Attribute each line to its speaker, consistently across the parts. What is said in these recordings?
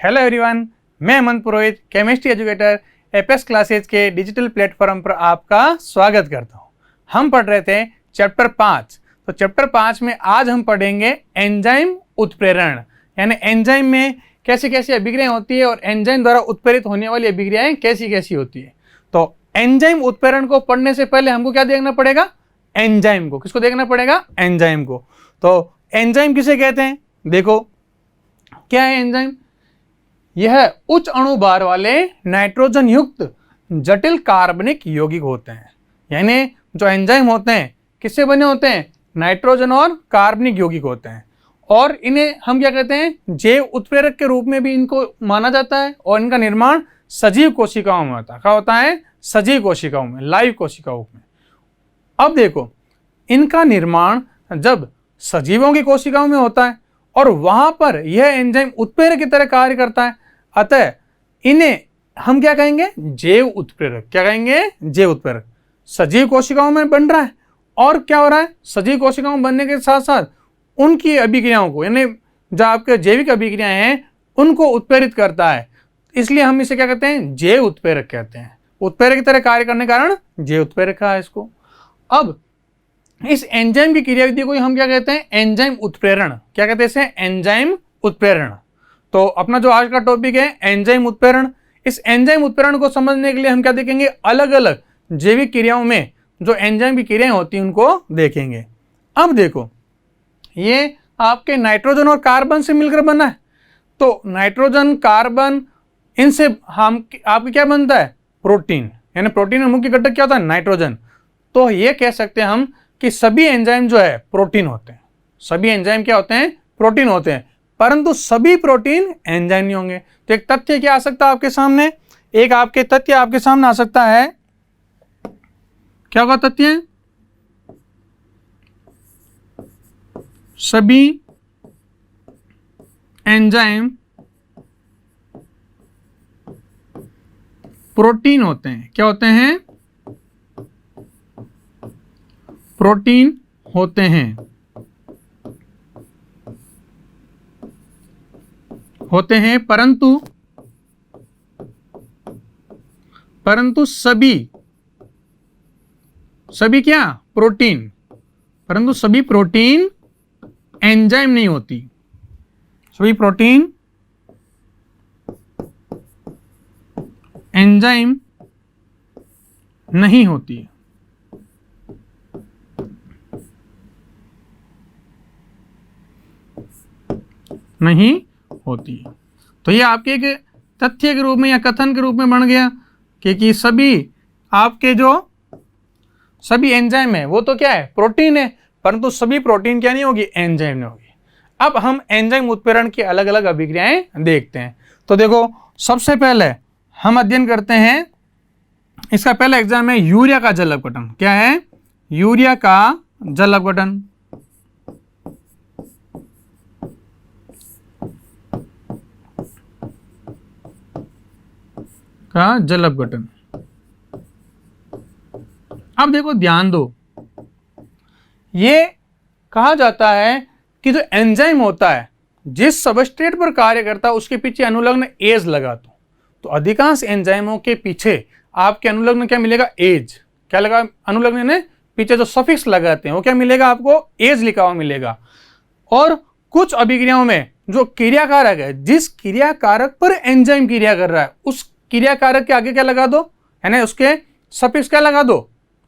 Speaker 1: Hello everyone, मैं हेमंत पुरोहित, chemistry educator APS classes के digital platform पर आपका स्वागत करता हूं। हम पढ़ रहे थे चैप्टर 5। तो चैप्टर 5 में आज हम पढ़ेंगे एंजाइम उत्प्रेरण, यानी एंजाइम में कैसी कैसी अभिक्रियाएं होती है और एंजाइम द्वारा उत्प्रेरित होने वाली अभिक्रियाएं कैसी कैसी होती है। तो एंजाइम उत्प्रेरण को पढ़ने से पहले हमको क्या देखना पड़ेगा? एंजाइम को। किसको देखना पड़ेगा? एंजाइम को। तो एंजाइम किसे कहते हैं? देखो क्या है एंजाइम। यह उच्च अणु भार वाले नाइट्रोजन युक्त जटिल कार्बनिक यौगिक होते हैं। यानी जो एंजाइम होते हैं किससे बने होते हैं? नाइट्रोजन और कार्बनिक यौगिक होते हैं। और इन्हें हम क्या कहते हैं? जैव उत्प्रेरक के रूप में भी इनको माना जाता है। और इनका निर्माण सजीव कोशिकाओं में होता है। क्या होता है? सजीव कोशिकाओं में, लाइव कोशिकाओं में। अब देखो, इनका निर्माण जब सजीवों की कोशिकाओं में होता है और वहां पर यह एंजाइम उत्प्रेरक की तरह कार्य करता है, अतः इन्हें हम क्या कहेंगे? जैव उत्प्रेरक। क्या कहेंगे? जैव उत्प्रेरक। सजीव कोशिकाओं में बन रहा है और क्या हो रहा है? सजीव कोशिकाओं में बनने के साथ साथ उनकी अभिक्रियाओं को, यानी जो आपके जैविक अभिक्रियाएं हैं उनको उत्प्रेरित करता है। इसलिए हम इसे क्या कहते हैं? जैव उत्प्रेरक कहते हैं। उत्प्रेरक की तरह कार्य करने के कारण जैव उत्प्रेरक कहा है इसको। अब इस एंजाइम की क्रियाविधि को हम क्या कहते हैं? एंजाइम उत्प्रेरण। क्या कहते हैं इसे? एंजाइम उत्प्रेरण। तो अपना जो आज का टॉपिक है एंजाइम उत्प्रेरण। इस एंजाइम उत्प्रेरण को समझने के लिए हम क्या देखेंगे? अलग अलग जैविक क्रियाओं में जो एंजाइम की क्रियाएं होती हैं उनको देखेंगे। अब देखो, ये आपके नाइट्रोजन और कार्बन से मिलकर बना है। तो नाइट्रोजन, कार्बन, इनसे हम आपके क्या बनता है? प्रोटीन। यानी प्रोटीन में मुख्य घटक क्या होता है? नाइट्रोजन। तो ये कह सकते हैं हम कि सभी एंजाइम जो है प्रोटीन होते हैं। सभी एंजाइम क्या होते हैं? प्रोटीन होते हैं। परंतु सभी प्रोटीन एंजाइम नहीं होंगे। तो एक तथ्य क्या आ सकता है आपके सामने? एक आपके तथ्य आपके सामने आ सकता है। क्या होगा तथ्य? सभी एंजाइम प्रोटीन होते हैं। क्या होते हैं? प्रोटीन होते हैं। परंतु सभी क्या? प्रोटीन। परंतु सभी प्रोटीन एंजाइम नहीं होती। सभी प्रोटीन एंजाइम नहीं होती। नहीं होती। तो ये आपके एक तथ्य के रूप में या कथन के रूप में बन गया कि सभी आपके जो सभी एंजाइम है वो तो क्या है? प्रोटीन है। परंतु सभी प्रोटीन क्या नहीं होगी? एंजाइम नहीं होगी। अब हम एंजाइम उत्प्रेरण की अलग अलग अभिक्रियाएं देखते हैं। तो देखो, सबसे पहले हम अध्ययन करते हैं, इसका पहला एग्जाम है यूरिया का जल अपघटन। क्या है? यूरिया का जल अपघटन। का जल अपघटन। अब देखो, ध्यान दो, ये कहा जाता है कि जो एंजाइम होता है जिस सबस्ट्रेट पर कार्य करता है उसके पीछे अनुलग्न एज लगा दो। तो अधिकांश एंजाइमों के पीछे आपके अनुलग्न क्या मिलेगा? एज। क्या लगा? अनुलग्न ने पीछे जो सफिक्स लगाते हैं वो क्या मिलेगा आपको? एज लिखा हुआ मिलेगा। और कुछ अभिक्रियाओं में जो क्रियाकारक है, जिस क्रियाकारक पर एंजाइम क्रिया कर रहा है उस क्रियाकारक के आगे क्या लगा दो? यानी उसके सफिक्स क्या लगा दो?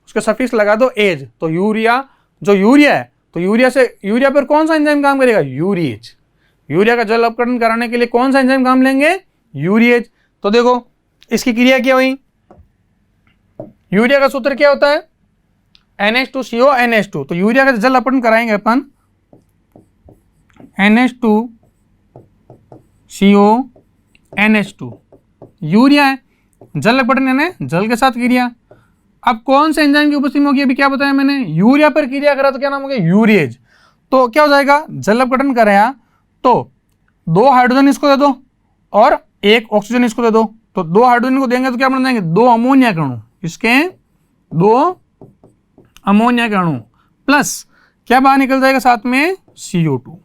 Speaker 1: उसके सफिक्स लगा दो एज। तो यूरिया, जो यूरिया है, तो यूरिया पर कौन सा एंजाइम काम करेगा? यूरिएज। यूरिया का जल अपघटन कराने के लिए कौन सा एंजाइम काम लेंगे? यूरिएज। तो देखो इसकी क्रिया क्या हुई? यूरिया का सूत्र क्या होता है? NH2CO NH2। तो यूरिया का जल अपघटन कराएंगे अपन, NH2CO NH2। यूरिया है, जल अपघटन यानी जल के साथ क्रिया। अब कौन से एंजाइम की उपस्थिति में होगी? अभी क्या बताया मैंने? यूरिया पर क्रिया करा तो क्या नाम हो गया? यूरिएज। तो क्या हो जाएगा? जल अपघटन कराया तो 2 हाइड्रोजन इसको दे दो और 1 ऑक्सीजन इसको दे दो। तो 2 हाइड्रोजन को देंगे तो क्या बन जाएंगे? 2 अमोनिया के अणु। इसके 2 अमोनिया के अणु प्लस क्या बाहर निकल जाएगा साथ में? CO2,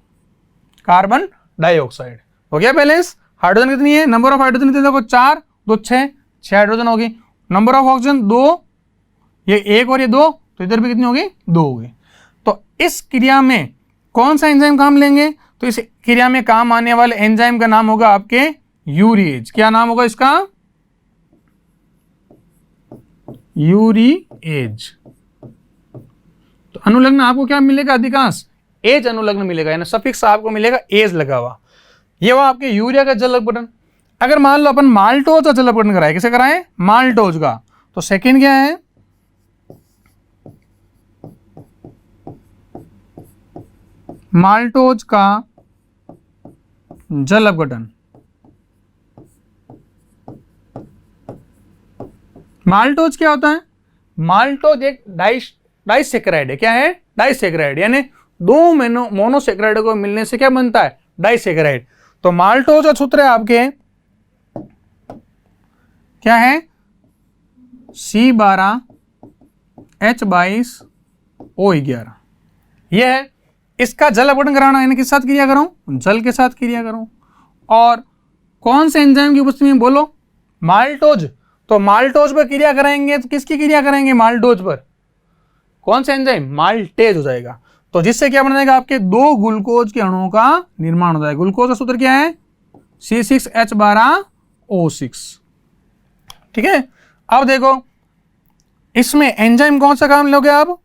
Speaker 1: carbon dioxide. हो गया बैलेंस? हाइड्रोजन कितनी है, नंबर ऑफ हाइड्रोजन कितने, देखो 4 2 6 हाइड्रोजन होगी। नंबर ऑफ ऑक्सीजन 2, ये 1 और ये 2, तो इधर भी कितनी होगी, 2 होगी। तो इस क्रिया में कौन सा एंजाइम काम लेंगे, तो इस क्रिया में काम आने वाले एंजाइम का नाम होगा आपके यूरिएज। क्या नाम होगा इसका, यूरिएज। तो अनुलग्न आपको क्या मिलेगा, अधिकांश एज अनुलग्न मिलेगा, यानी सफिक्स आपको मिलेगा एज लगा हुआ। ये हुआ आपके यूरिया का जल अपघटन। अगर मान लो अपन माल्टोज का जल अपघटन कराए, किसे कराएं, माल्टोज का, तो सेकंड क्या है, माल्टोज का जल अपघटन। माल्टोज क्या होता है, माल्टोज एक डाइसेक्राइड है। क्या है, डाइसेक्राइड, यानी दो मोनोसेक्राइड को मिलने से क्या बनता है, डाइसेक्राइड। तो माल्टोज का सूत्र है आपके क्या है, C12H22O11। यह है, इसका जल अपघटन कराना, यानी किस साथ क्रिया करूं, जल के साथ क्रिया करूं। और कौन से एंजाइम की उपस्थिति में, बोलो, माल्टोज। तो माल्टोज पर क्रिया कराएंगे तो किसकी क्रिया करेंगे, माल्टोज पर, कौन सा एंजाइम, माल्टेज हो जाएगा। तो जिससे क्या बन जाएगा, आपके 2 ग्लूकोज के अणुओं का निर्माण हो जाएगा। ग्लूकोज का सूत्र क्या है, C6H12O6। ठीक है, अब देखो इसमें एंजाइम कौन सा काम लोगे आप,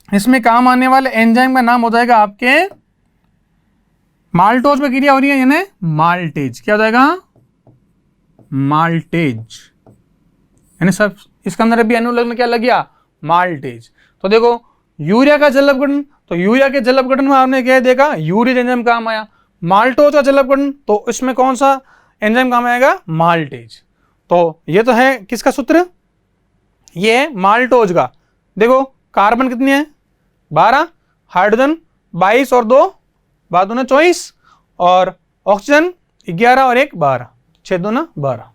Speaker 1: इसमें काम आने वाले एंजाइम का नाम हो जाएगा आपके, माल्टोज में क्रिया हो रही है यानी माल्टेज। क्या हो जाएगा, माल्टेज, यानी सब इसके अंदर भी अनुलग्न क्या लग गया, माल्टेज। तो देखो यूरिया का जल अपघटन, तो यूरिया के जल अपघटन में आपने क्या देखा, यूरिया एंजाइम काम आया। माल्टोज का जल अपघटन, तो इसमें कौन सा एंजाइम काम आएगा, माल्टेज। तो ये तो है किसका सूत्र, ये है माल्टोज का। देखो कार्बन कितनी है, 12, हाइड्रोजन 22 और 2 बाद 2 24, और ऑक्सीजन 11 और 1 12, 6 2 12।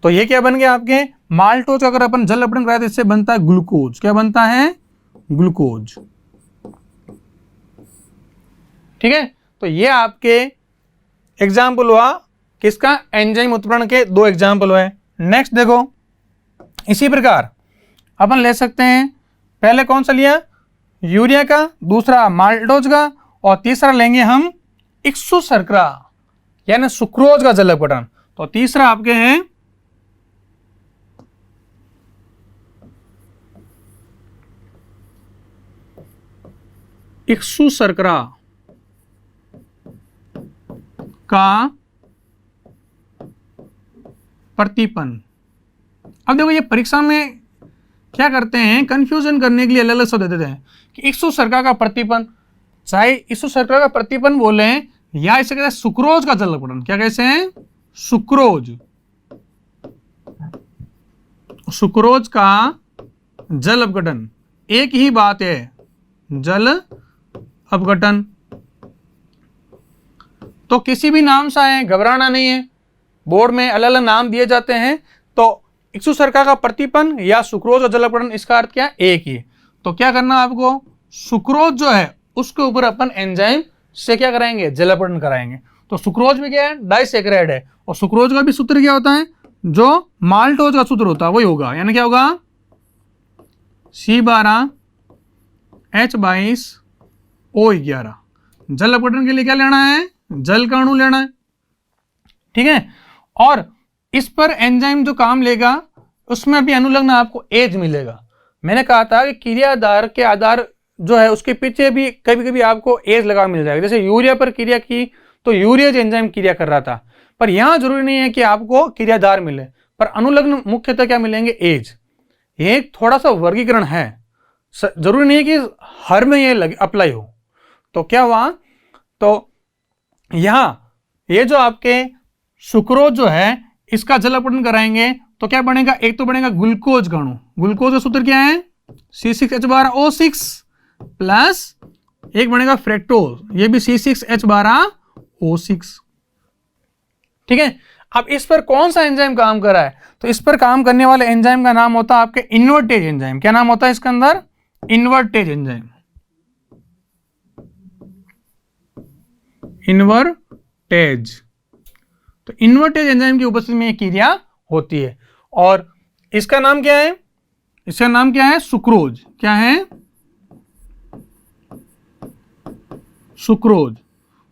Speaker 1: तो ये क्या बन गया आपके, माल्टोज का अगर अपन जल अपघटन कराए तो इससे बनता है ग्लूकोज। क्या बनता है, ग्लूकोज। ठीक है, तो ये आपके एग्जाम्पल हुआ किसका, एंजाइम उत्प्रेरण के 2 एग्जाम्पल हुए। नेक्स्ट देखो, इसी प्रकार अपन ले सकते हैं, पहले कौन सा लिया, यूरिया का, दूसरा माल्टोज का, और तीसरा लेंगे हम इक्सु शर्करा यानी सुक्रोज का जल अपघटन। तो तीसरा आपके हैं इक्सु शर्करा का प्रतिपन। अब देखो ये परीक्षा में क्या करते हैं, कंफ्यूजन करने के लिए अलग अलग शब्द देते हैं कि इक्सु शर्करा का प्रतिपन, चाहे इक्सु शर्करा का प्रतिपन बोले या इसे कहते हैं सुक्रोज का जल अपघटन। क्या कहते हैं, सुक्रोज, सुक्रोज का जल अपघटन, एक ही बात है, जल अपघटन। तो किसी भी नाम से आए, घबराना नहीं है, बोर्ड में अलग अलग नाम दिए जाते हैं। तो इक्सु शर्करा का प्रतिपन या सुक्रोज और जल अपघटन, इसका अर्थ क्या है, एक ही। तो क्या करना आपको, सुक्रोज जो है उसके ऊपर अपन एंजाइम से क्या कराएंगे, जल अपघटन कराएंगे। तो सुक्रोज में क्या है, डाइसेक्राइड है, और सुक्रोज का भी सूत्र क्या होता है, जो माल्टोज का सूत्र होता है वही होगा, यानी क्या होगा, C12H22O11। जल अपघटन के लिए क्या लेना है, जल का अणु लेना है। ठीक है, और इस पर एंजाइम जो काम लेगा उसमें भी अनुलग्न आपको एज मिलेगा। मैंने कहा था कि क्रियाधार के आधार जो है उसके पीछे भी कभी कभी आपको एज लगा मिल जाएगा। जैसे यूरिया पर क्रिया की तो यूरिएज एंजाइम क्रिया कर रहा था, पर यहां जरूरी नहीं है कि आपको क्रियाधार मिले, पर अनुलग्न मुख्यतः क्या मिलेंगे, एज। ये थोड़ा सा वर्गीकरण है, जरूरी नहीं है कि हर में ये अप्लाई हो। तो क्या हुआ, तो यहां ये जो आपके सुक्रोज जो है इसका जल अपघटन कराएंगे तो क्या बनेगा, एक तो बनेगा ग्लूकोज का अणु। ग्लूकोज का सूत्र क्या है, C6H12O6 प्लस एक बनेगा फ्रेक्टोज, ये भी C6H12O6। ठीक है, अब इस पर कौन सा एंजाइम काम कर रहा है, तो इस पर काम करने वाले एंजाइम का नाम होता है आपके इन्वर्टेज एंजाइम। क्या नाम होता है इसके अंदर, इन्वर्टेज एंजाइम, इन्वर्टेज। तो इन्वर्टेज एंजाइम की उपस्थिति में ये क्रिया होती है। और इसका नाम क्या है? इसका नाम क्या है? सुक्रोज। क्या है? सुक्रोज।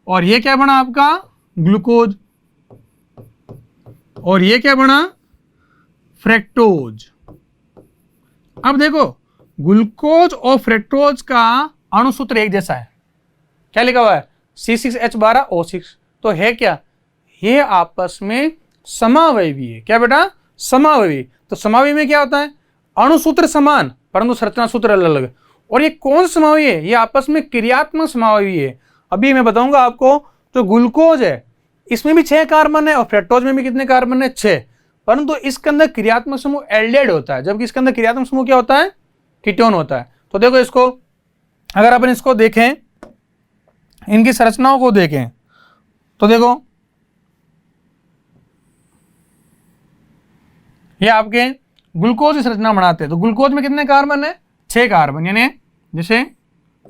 Speaker 1: और ये क्या बना आपका? ग्लूकोज। और ये क्या बना? फ्रैक्टोज। अब देखो, ग्लूकोज और फ्रैक्टोज का अणुसूत्र एक जैसा है। क्या लिखा हुआ है? C6H12O6। तो है क्या? ये आपस में समावयवी है। क्या बेटा? समावयवी। तो समावयवी में क्या होता है? अणुसूत्र समान परंतु संरचना सूत्र अलग अलग। और ये कौन समावयवी है? ये आपस में क्रियात्मक समावयवी है। अभी मैं बताऊंगा आपको। तो ग्लूकोज है, इसमें भी 6 कार्बन है और फ्रैक्टोज में भी कितने कार्बन है? 6। परंतु इसके अंदर क्रियात्मक समूह एल्डिहाइड होता है, जबकि इसके अंदर क्रियात्मक समूह क्या होता है? कीटोन होता है। तो देखो इसको, अगर अपन इसको देखें, इनकी संरचनाओं को देखें, तो देखो ये आपके ग्लूकोज की संरचना बनाते हैं। तो ग्लूकोज में कितने कार्बन है? 6 कार्बन। यानी जैसे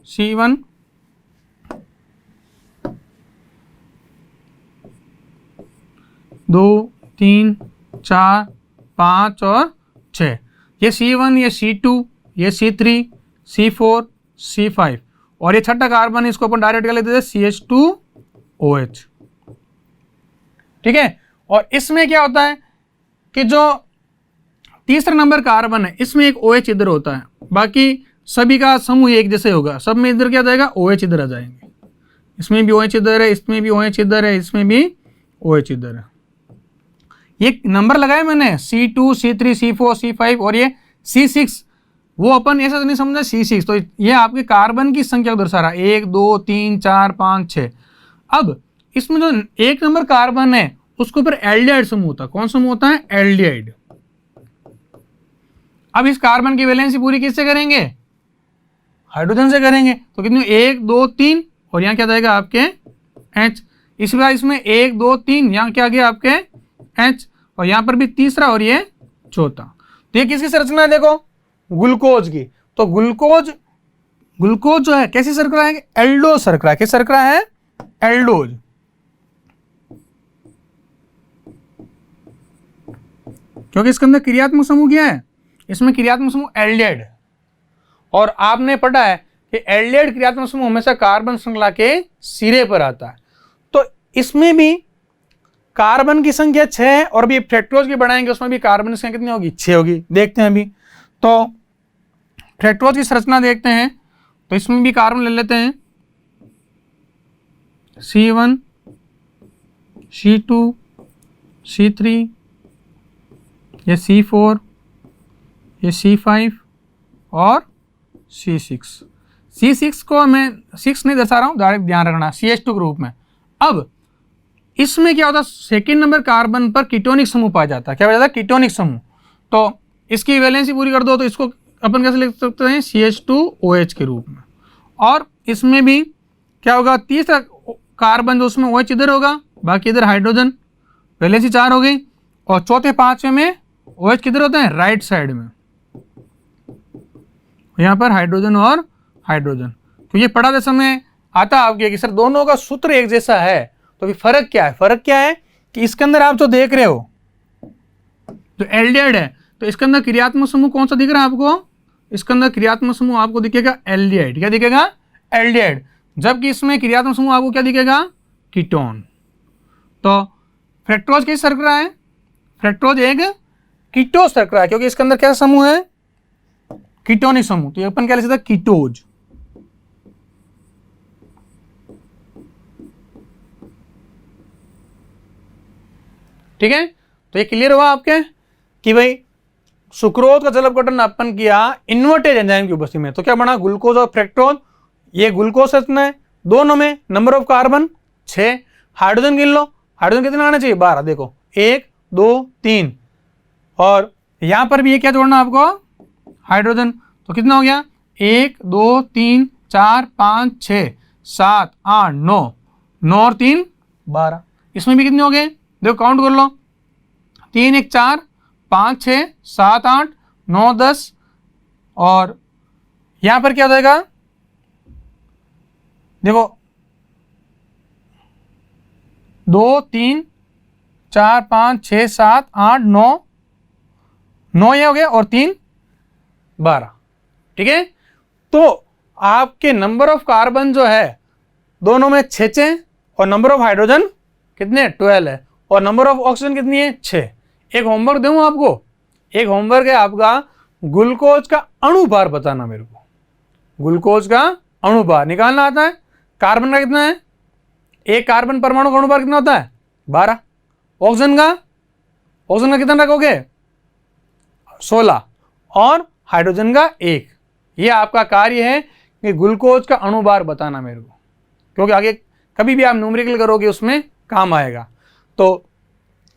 Speaker 1: C1, 2, 3, 4, 5 और 6। ये C1, ये C2, ये C3, C4, C5 और ये छठा कार्बन, इसको अपन डायरेक्ट कर लेते थे CH2OH। ठीक है। और इसमें क्या होता है कि जो तीसरा नंबर कार्बन है, इसमें एक OH इधर होता है, बाकी सभी का समूह एक जैसे होगा। सब में इधर क्या जाएगा? OH इधर आ जाएंगे। इसमें भी OH इधर है, इसमें भी OH इधर है, इसमें भी OH इधर है। ये नंबर लगाए मैंने C2, C3, C4, C5 और ये C6। वो अपन ऐसा तो नहीं समझा C6। तो ये आपके कार्बन की संख्या को दर्शा रहा है, 1, 2, 3, 4, 5, 6। अब इसमें जो 1 नंबर कार्बन है उसके ऊपर एल्डिहाइड समूह होता है। कौन समूह होता है? एल्डिहाइड। अब इस कार्बन की वैलेंसी पूरी किससे करेंगे? हाइड्रोजन से करेंगे। तो कितने? 1, 2, 3 और यहाँ क्या जाएगा? आपके H। इस बार इसमें 1, 2, 3, यहाँ क्या आ गया? आपके H। और यहाँ पर भी तीसरा और ये चौथा। तो ये किसकी संरचना है? देखो, ग्लूकोज की। तो ग्लूकोज जो है कैसी शर्करा है? एल्डोज शर्करा। किस शर्करा है? एल्डोज। क्योंकि इसके अंदर क्रियात्मक समूह क्या है? इसमें क्रियात्मक समूह एल्डिहाइड। और आपने पढ़ा है कि एल्डिहाइड क्रियात्मक समूह हमेशा कार्बन श्रृंखला के सिरे पर आता है। तो इसमें भी कार्बन की संख्या 6 है और भी फ्रैक्टोज की बढ़ाएंगे, उसमें भी कार्बन की संख्या कितनी होगी? 6 होगी। देखते हैं अभी। तो फ्रैक्टोज की संरचना देखते हैं। तो इसमें भी कार्बन ले लेते हैं, C1, C2, C3, ये C4, ये C5 और C6। C6 को मैं 6 नहीं दर्शा रहा हूँ, डायरेक्ट ध्यान रखना, CH2 के रूप में। अब इसमें क्या होता है? सेकेंड नंबर कार्बन पर कीटोनिक समूह पाया जाता है। क्या पाया जाता है? कीटोनिक समूह। तो इसकी वैलेंसी पूरी कर दो तो इसको अपन कैसे लिख सकते हैं? CH2OH के रूप में। और इसमें भी क्या होगा? तीसरा कार्बन जो उसमें OH इधर होगा, बाकी इधर हाइड्रोजन। वैलेंसी 4 हो गई। और चौथे पांचवें में OH किधर होते हैं? राइट साइड में। यहाँ पर हाइड्रोजन और हाइड्रोजन। तो ये पढ़ाते समय आता आपके कि सर दोनों का सूत्र एक जैसा है, तो भी फर्क क्या है? फर्क क्या है कि इसके अंदर आप जो देख रहे हो जो एल्डिहाइड है, तो इसके अंदर क्रियात्मक समूह कौन सा दिख रहा है आपको? इसके अंदर क्रियात्मक समूह आपको दिखेगा एल्डिहाइड। क्या दिखेगा? एल्डिहाइड। जबकि इसमें क्रियात्मक समूह आपको क्या दिखेगा? कीटोन। तो फ्रैक्टोज किस शर्करा है? फ्रैक्टोज एक कीटोज शर्करा है, क्योंकि इसके अंदर क्या समूह है? कीटोनिक समूह। तो ये अपन क्या लिख सकते हैं? कीटोज। ठीक है। तो ये क्लियर हुआ आपके कि भाई सुक्रोज का जल अपघटन अपन किया इन्वर्टेज एंजाइम की उपस्थिति में, तो क्या बना? ग्लूकोज और फ्रैक्टोज। ये ग्लूकोज संरचना है, दोनों में नंबर ऑफ कार्बन 6। हाइड्रोजन गिन लो, हाइड्रोजन कितने आने चाहिए? 12। देखो 1, 2, 3 और यहां पर भी ये क्या जोड़ना आपको? हाइड्रोजन। तो कितना हो गया? 1, 2, 3, 4, 5, 6, 7, 8, 9, 9 और 3 12। इसमें भी कितने हो गए? देखो काउंट कर लो, 3, 1, 4, 5, 6, 7, 8, 9, 10 और यहां पर क्या हो जाएगा? देखो 2, 3, 4 5 6 7 8 9, 9 ये हो गया और 3 12। ठीक है, तो आपके नंबर ऑफ कार्बन जो है दोनों में 6 और नंबर ऑफ हाइड्रोजन कितने 12 है और नंबर ऑफ ऑक्सीजन कितनी है 6। एक होमवर्क दूं आपको, एक होमवर्क है आपका ग्लूकोज का अणु भार बताना मेरे को। ग्लूकोज का अणु भार निकालना आता है। कार्बन का कितना है, एक कार्बन परमाणु का अणु भार कितना होता है 12। ऑक्सीजन का कितना रखोगे 16 और हाइड्रोजन का 1। ये आपका कार्य है कि ग्लूकोज का अणु भार बताना मेरे को, क्योंकि आगे कभी भी आप न्यूमेरिकल करोगे उसमें काम आएगा। तो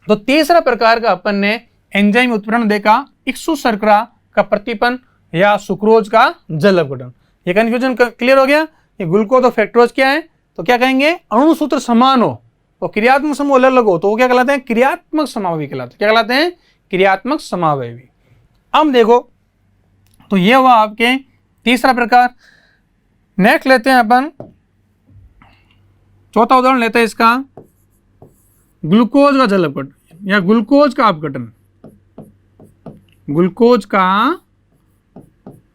Speaker 1: तीसरा प्रकार का अपन ने एंजाइम उत्प्रेरण देखा, इक्सु शर्करा का प्रतिपन या सुक्रोज का जल अपघटन। ये कंफ्यूजन क्लियर हो गया। ये ग्लूकोज और फ्रक्टोज क्या है, तो क्या कहेंगे अणु सूत्र समान हो तो क्रियात्मक समूह अलग अलग हो तो वो क्या कहलाते हैं क्रियात्मक समावयवी कहलाते हैं। क्या कहलाते हैं क्रियात्मक समावयवी। अब देखो तो ये हुआ आपके तीसरा प्रकार। नेक्स्ट लेते हैं अपन चौथा उदाहरण लेते हैं इसका, ग्लूकोज का जल अपघटन या ग्लूकोज का अपघटन। ग्लूकोज का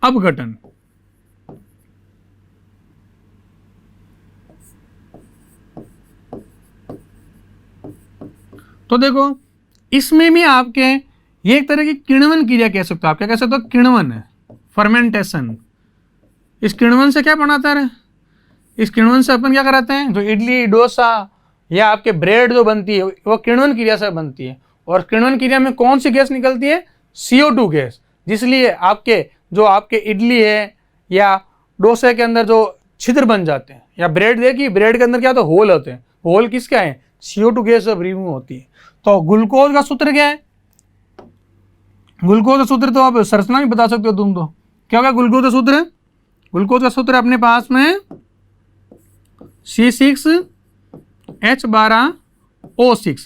Speaker 1: अपघटन। तो देखो इसमें भी आपके ये एक तरह की किण्वन क्रिया कह सकते हो। आप क्या कह सकते हो, किण्वन है, फर्मेंटेशन। इस किण्वन से क्या बनाता है, इस किण्वन से अपन क्या कराते हैं, जो इडली डोसा या आपके ब्रेड जो बनती है वो किण्वन क्रिया से बनती है। और किण्वन क्रिया में कौन सी गैस निकलती है, CO2 गैस। जिसलिए आपके इडली है या डोसे के अंदर जो छिद्र बन जाते हैं, या ब्रेड देखिए ब्रेड के अंदर क्या होता है, होल होते हैं। होल किसका है, CO2 गैस जब रिमूव होती है। तो ग्लूकोज का सूत्र क्या है, ग्लूकोज का सूत्र तो आप संरचना भी बता सकते हो तुम। तो क्या होगा ग्लूकोज का सूत्र, ग्लूकोज का सूत्र अपने पास में C6H12O6।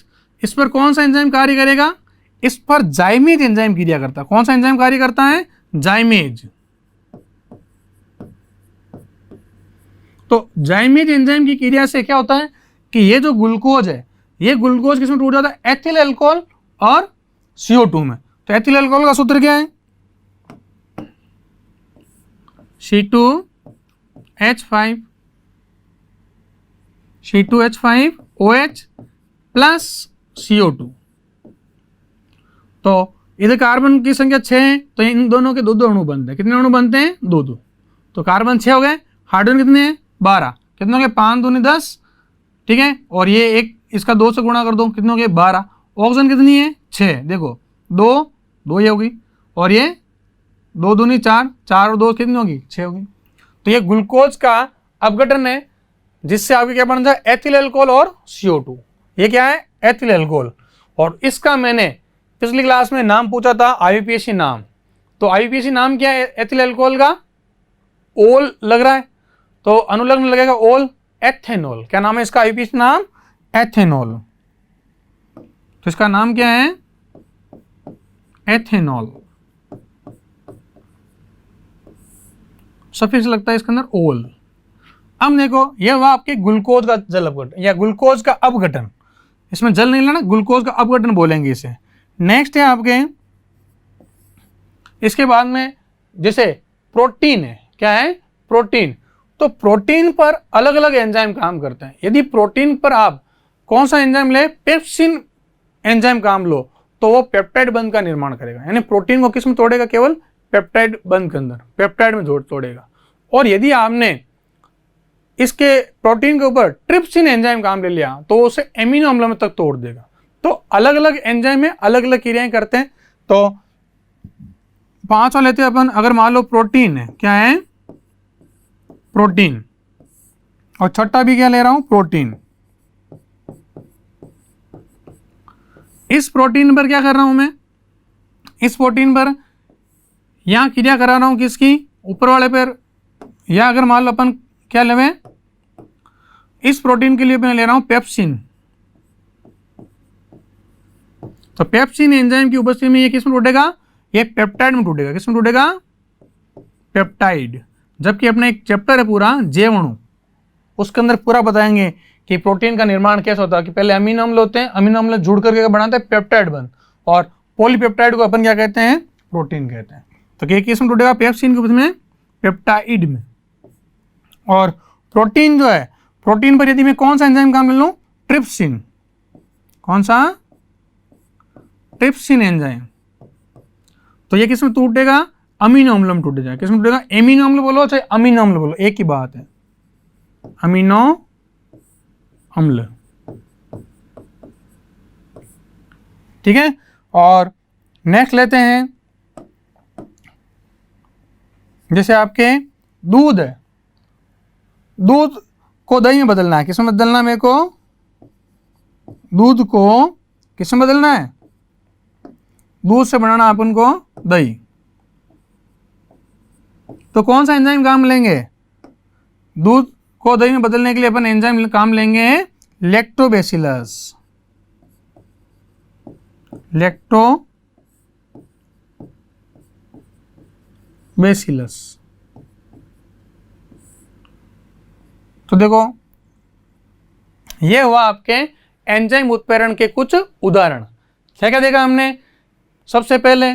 Speaker 1: इस पर कौन सा एंजाइम कार्य करेगा, इस पर जाइमेज एंजाइम क्रिया करता है। कौन सा एंजाइम कार्य करता है, जाइमेज। तो जाइमेज एंजाइम की क्रिया से क्या होता है कि ये जो ग्लूकोज है, ये ग्लूकोज किसमें टूट जाता है, एथिल अल्कोहल और CO2 में। तो एथिल अल्कोहल का सूत्र क्या है, C2H5OH प्लस CO2। तो इधर कार्बन की संख्या 6 है तो इन दोनों के दो दो अणु बनते हैं। कितने अणु बनते हैं, दो दो। तो कार्बन 6 हो गए, हाइड्रोजन कितने हैं 12। कितने हो गए 5 दूनी 10। ठीक है, और ये एक इसका 2 से गुणा कर दो, कितने हो गए 12। ऑक्सीजन कितनी है 6, देखो 2 ये होगी और ये 2 दूनी 4, 4 और 2 कितनी होगी 6 होगी। तो ये ग्लूकोज का अपघटन है जिससे आपके क्या बन जाए, एथिल अल्कोहल और CO2। ये क्या है, एथिल अल्कोहल। और इसका मैंने पिछली क्लास में नाम पूछा था, IUPAC नाम। तो IUPAC नाम क्या है एथिल अल्कोहल का, ओल लग रहा है तो अनुलग्न लगेगा ओल, एथेनॉल। क्या नाम है इसका IUPAC नाम, एथेनॉल। तो इसका नाम क्या है, एथेनॉल। सफिक्स लगता है इसके अंदर ओल। अब देखो यह हुआ आपके ग्लूकोज का जल अपघटन या ग्लूकोज का अपघटन। इसमें जल नहीं लेना, ग्लूकोज का अपघटन बोलेंगे इसे। नेक्स्ट है आपके, इसके बाद में जैसे प्रोटीन है, क्या है प्रोटीन। तो प्रोटीन पर अलग अलग एंजाइम काम करते हैं। यदि प्रोटीन पर आप कौन सा एंजाइम ले, पेप्सिन एंजाइम काम लो तो वो पेप्टाइड बंध का निर्माण करेगा। यानी प्रोटीन को किस में तोड़ेगा, केवल पेप्टाइड बंध के अंदर, पेप्टाइड में तोड़ेगा। और यदि आपने इसके प्रोटीन के ऊपर ट्रिप्सिन एंजाइम काम ले लिया तो उसे एमिनो अम्ल में तक तोड़ देगा। तो अलग अलग एंजाइम में अलग अलग क्रियाएं करते हैं। तो 5वां लेते हैं अपन, अगर मान लो प्रोटीन है, क्या है प्रोटीन, और छठा भी क्या ले रहा हूं प्रोटीन। इस प्रोटीन पर क्या कर रहा हूं मैं, इस प्रोटीन पर यहां क्रिया करा रहा हूं किसकी, ऊपर वाले पर। या अगर मान लो अपन क्या लेवे, इस प्रोटीन के लिए मैं ले रहा हूं पेप्सिन। तो पेप्सिन एंजाइम की उपस्थिति में ये किस में टूटेगा, ये पेप्टाइड में टूटेगा। किस में टूटेगा, पेप्टाइड। जबकि अपना एक चैप्टर है पूरा जैव अणु, उसके अंदर पूरा बताएंगे कि प्रोटीन का निर्माण कैसे होता है कि पहले अमीनो अम्ल होते हैं, अमीनो अम्ल जुड़ करके बनाते हैं पेप्टाइड बन, और पॉलीपेप्टाइड को अपन क्या कहते हैं, प्रोटीन कहते हैं। तो ये किस में टूटेगा, पेप्सिन के में, पेप्टाइड में। और प्रोटीन जो है, प्रोटीन पर यदि मैं कौन सा एंजाइम काम ले लूं, ट्रिप्सिन, कौन सा, ट्रिप्सिन एंजाइम, तो ये किस में टूटेगा, अमीनो अम्ल में टूट जाएगा। किस में टूटेगा, एमिनो अम्ल बोलो चाहे अमीनो अम्ल बोलो, एक ही बात है, अमीनो अम्ल, ठीक है। और नेक्स्ट लेते हैं, जैसे आपके दूध है, दूध को दही में बदलना है, किसमें बदलना है मेरे को, दूध को किसमें बदलना है, दूध से बनाना अपन को दही, तो कौन सा एंजाइम काम लेंगे, दूध को दही में बदलने के लिए अपन एंजाइम काम लेंगे लैक्टोबैसिलस, लैक्टोबैसिलस। तो देखो ये हुआ आपके एंजाइम उत्प्रेरण के कुछ उदाहरण। क्या क्या देखा हमने, सबसे पहले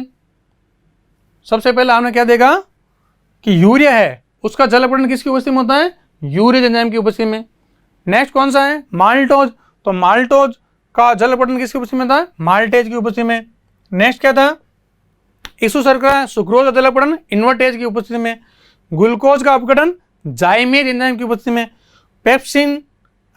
Speaker 1: हमने क्या देखा कि यूरिया है, उसका जल अपघटन किसकी उपस्थिति में होता है, यूरेज एंजाइम की उपस्थिति में। नेक्स्ट कौन सा है, माल्टोज, तो माल्टोज का जल अपघटन किसकी उपस्थिति में था, माल्टेज की उपस्थिति में। नेक्स्ट क्या था, इसु शर्करा, सुक्रोज का जल अपघटन इन्वर्टेज की उपस्थिति में। ग्लूकोज का अपघटन जाइमेज एंजाइम की उपस्थिति में। पेप्सिन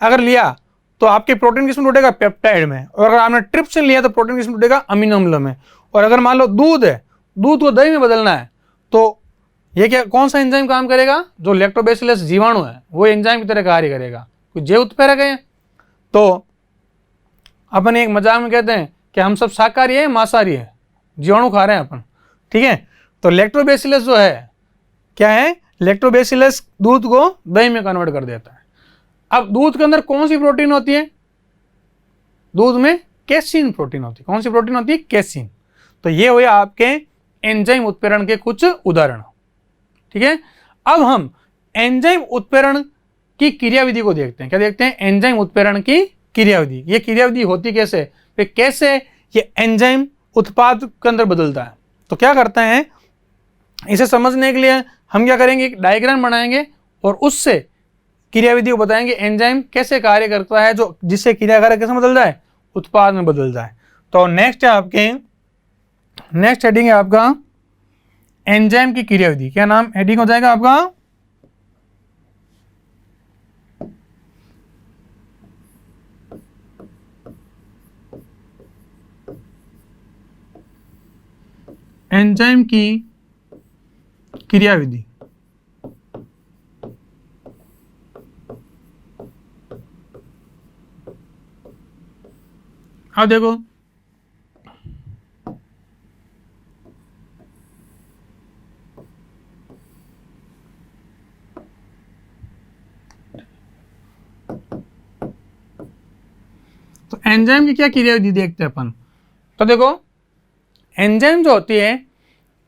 Speaker 1: अगर लिया तो आपके प्रोटीन किसमें टूटेगा, पेप्टाइड में। और अगर आपने ट्रिप्सिन लिया तो प्रोटीन किसमें टूटेगा, अमीनो अम्ल में। और अगर मान लो दूध है, दूध को दही में बदलना है, तो ये क्या, कौन सा एंजाइम काम करेगा, जो लैक्टोबैसिलस जीवाणु है वो एंजाइम की तरह कार्य करेगा, कोई जैव उत्प्रेरक है। तो अपन एक मजाक में कहते हैं कि हम सब शाकाहारी है, मांसाहारी है, जीवाणु खा रहे हैं अपन, ठीक है। तो लैक्टोबैसिलस जो है क्या है, लैक्टोबैसिलस दूध को दही में कन्वर्ट कर देता है। अब दूध के अंदर कौन सी प्रोटीन होती है, दूध में कैसीन प्रोटीन होती है। कौन सी प्रोटीन होती है, कैसीन। तो ये हुए आपके एंजाइम उत्प्रेरण के कुछ उदाहरण, ठीक है। अब हम एंजाइम उत्प्रेरण की क्रियाविधि को देखते हैं। क्या देखते हैं, एंजाइम उत्प्रेरण की क्रियाविधि। ये क्रियाविधि होती कैसे, फिर कैसे ये एंजाइम उत्पाद के अंदर बदलता है। तो क्या करते हैं, इसे समझने के लिए हम क्या करेंगे, एक डायग्राम बनाएंगे और उससे क्रियाविधि को बताएंगे एंजाइम कैसे कार्य करता है, जो जिससे क्रियाकारक कैसे बदल जाए, उत्पाद में बदल जाए। तो नेक्स्ट है आपके, नेक्स्ट हेडिंग है आपका एंजाइम की क्रियाविधि। क्या नाम हेडिंग हो जाएगा आपका, एंजाइम की क्रियाविधि। अब देखो तो एंजाइम की क्या क्रियाविधि देखते हैं अपन। तो देखो एंजाइम जो होती है,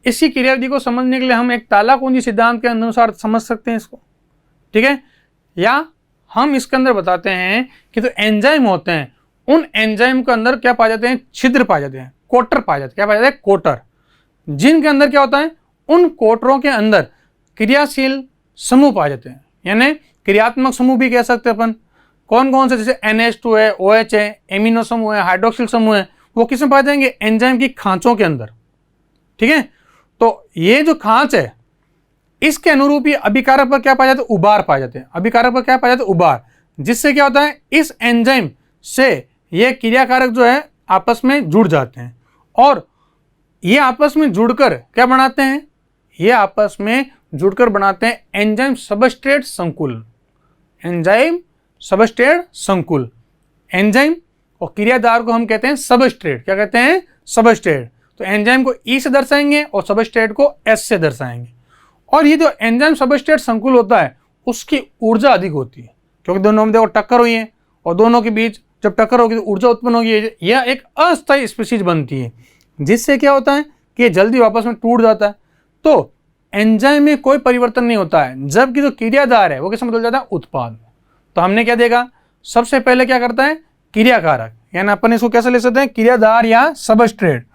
Speaker 1: इसी क्रियाविधि को समझने के लिए हम एक तालाकुंजी सिद्धांत के अनुसार समझ सकते हैं इसको, ठीक है। या हम इसके अंदर बताते हैं कि जो एंजाइम होते हैं, उन एंजाइम के अंदर क्या पाए जाते हैं, छिद्र पाए जाते हैं, कोटर पाए जाते हैं। क्या पाए जाते हैं, कोटर, जिनके अंदर क्या होता है, उन कोटरों के अंदर क्रियाशील समूह पाए जाते हैं, यानी क्रियात्मक समूह भी कह सकते हैं अपन। कौन कौन से, जैसे NH2 है, OH है, एमिनो समूह है, हाइड्रोक्सिल समूह है, वो किसमें पाए जाएंगे, एंजाइम की खांचों के अंदर, ठीक है। तो ये जो खांच है, इसके अनुरूप ही अभिकारक पर क्या पाए जाते हैं, उबार पाए जाते हैं। अभिकारक पर क्या पाए जाते हैं, उबार, जिससे क्या होता है, इस एंजाइम से ये क्रियाकारक जो है आपस में जुड़ जाते हैं, और ये आपस में जुड़कर क्या बनाते हैं, ये आपस में जुड़कर बनाते हैं एंजाइम सबस्ट्रेट संकुल। एंजाइम सबस्ट्रेट संकुल, एंजाइम और क्रियाधार को हम कहते हैं सबस्ट्रेट। क्या कहते हैं, सबस्ट्रेट। तो एंजाइम को E से दर्शाएंगे और सबस्ट्रेट को S से दर्शाएंगे। और ये जो एंजाइम सबस्ट्रेट संकुल होता है, उसकी ऊर्जा अधिक होती है, क्योंकि दोनों में देखो टक्कर हुई है, और दोनों के बीच जब टक्कर होगी तो ऊर्जा उत्पन्न होगी। यह एक अस्थायी स्पीशीज बनती है, जिससे क्या होता है कि ये जल्दी वापस में टूट जाता है। तो एंजाइम में कोई परिवर्तन नहीं होता है, जबकि जो क्रियाधार है वो किसमें बदल जाता है, उत्पाद। तो हमने क्या देखा, सबसे पहले क्या करता है, क्रियाकारक, यानी अपन इसको कैसे ले सकते हैं, क्रियाधार या सबस्ट्रेट,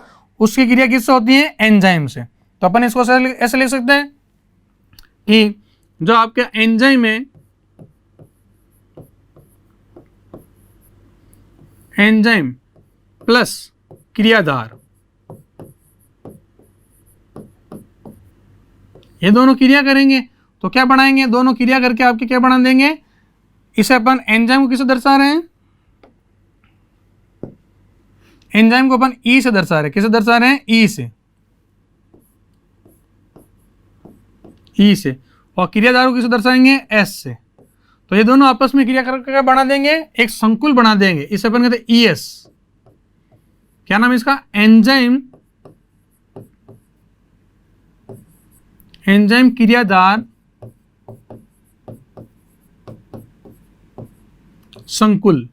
Speaker 1: उसकी क्रिया किससे होती है, एंजाइम से। तो अपन इसको ऐसे ले सकते हैं कि जो आपका एंजाइम है, एंजाइम प्लस क्रियाधार, ये दोनों क्रिया करेंगे तो क्या बनाएंगे, दोनों क्रिया करके आपके क्या बना देंगे, इसे अपन एंजाइम को किसे दर्शा रहे हैं, एंजाइम को अपन ई से दर्शा रहे हैं, किसे दर्शा रहे हैं, ई से, ई से, और क्रियाधार को किसे दर्शाएंगे, एस से। तो ये दोनों आपस में क्रिया करके क्या बना देंगे, एक संकुल बना देंगे, इसे अपन कहते हैं ई एस। क्या नाम है इसका, एंजाइम, एंजाइम क्रियाधार संकुल।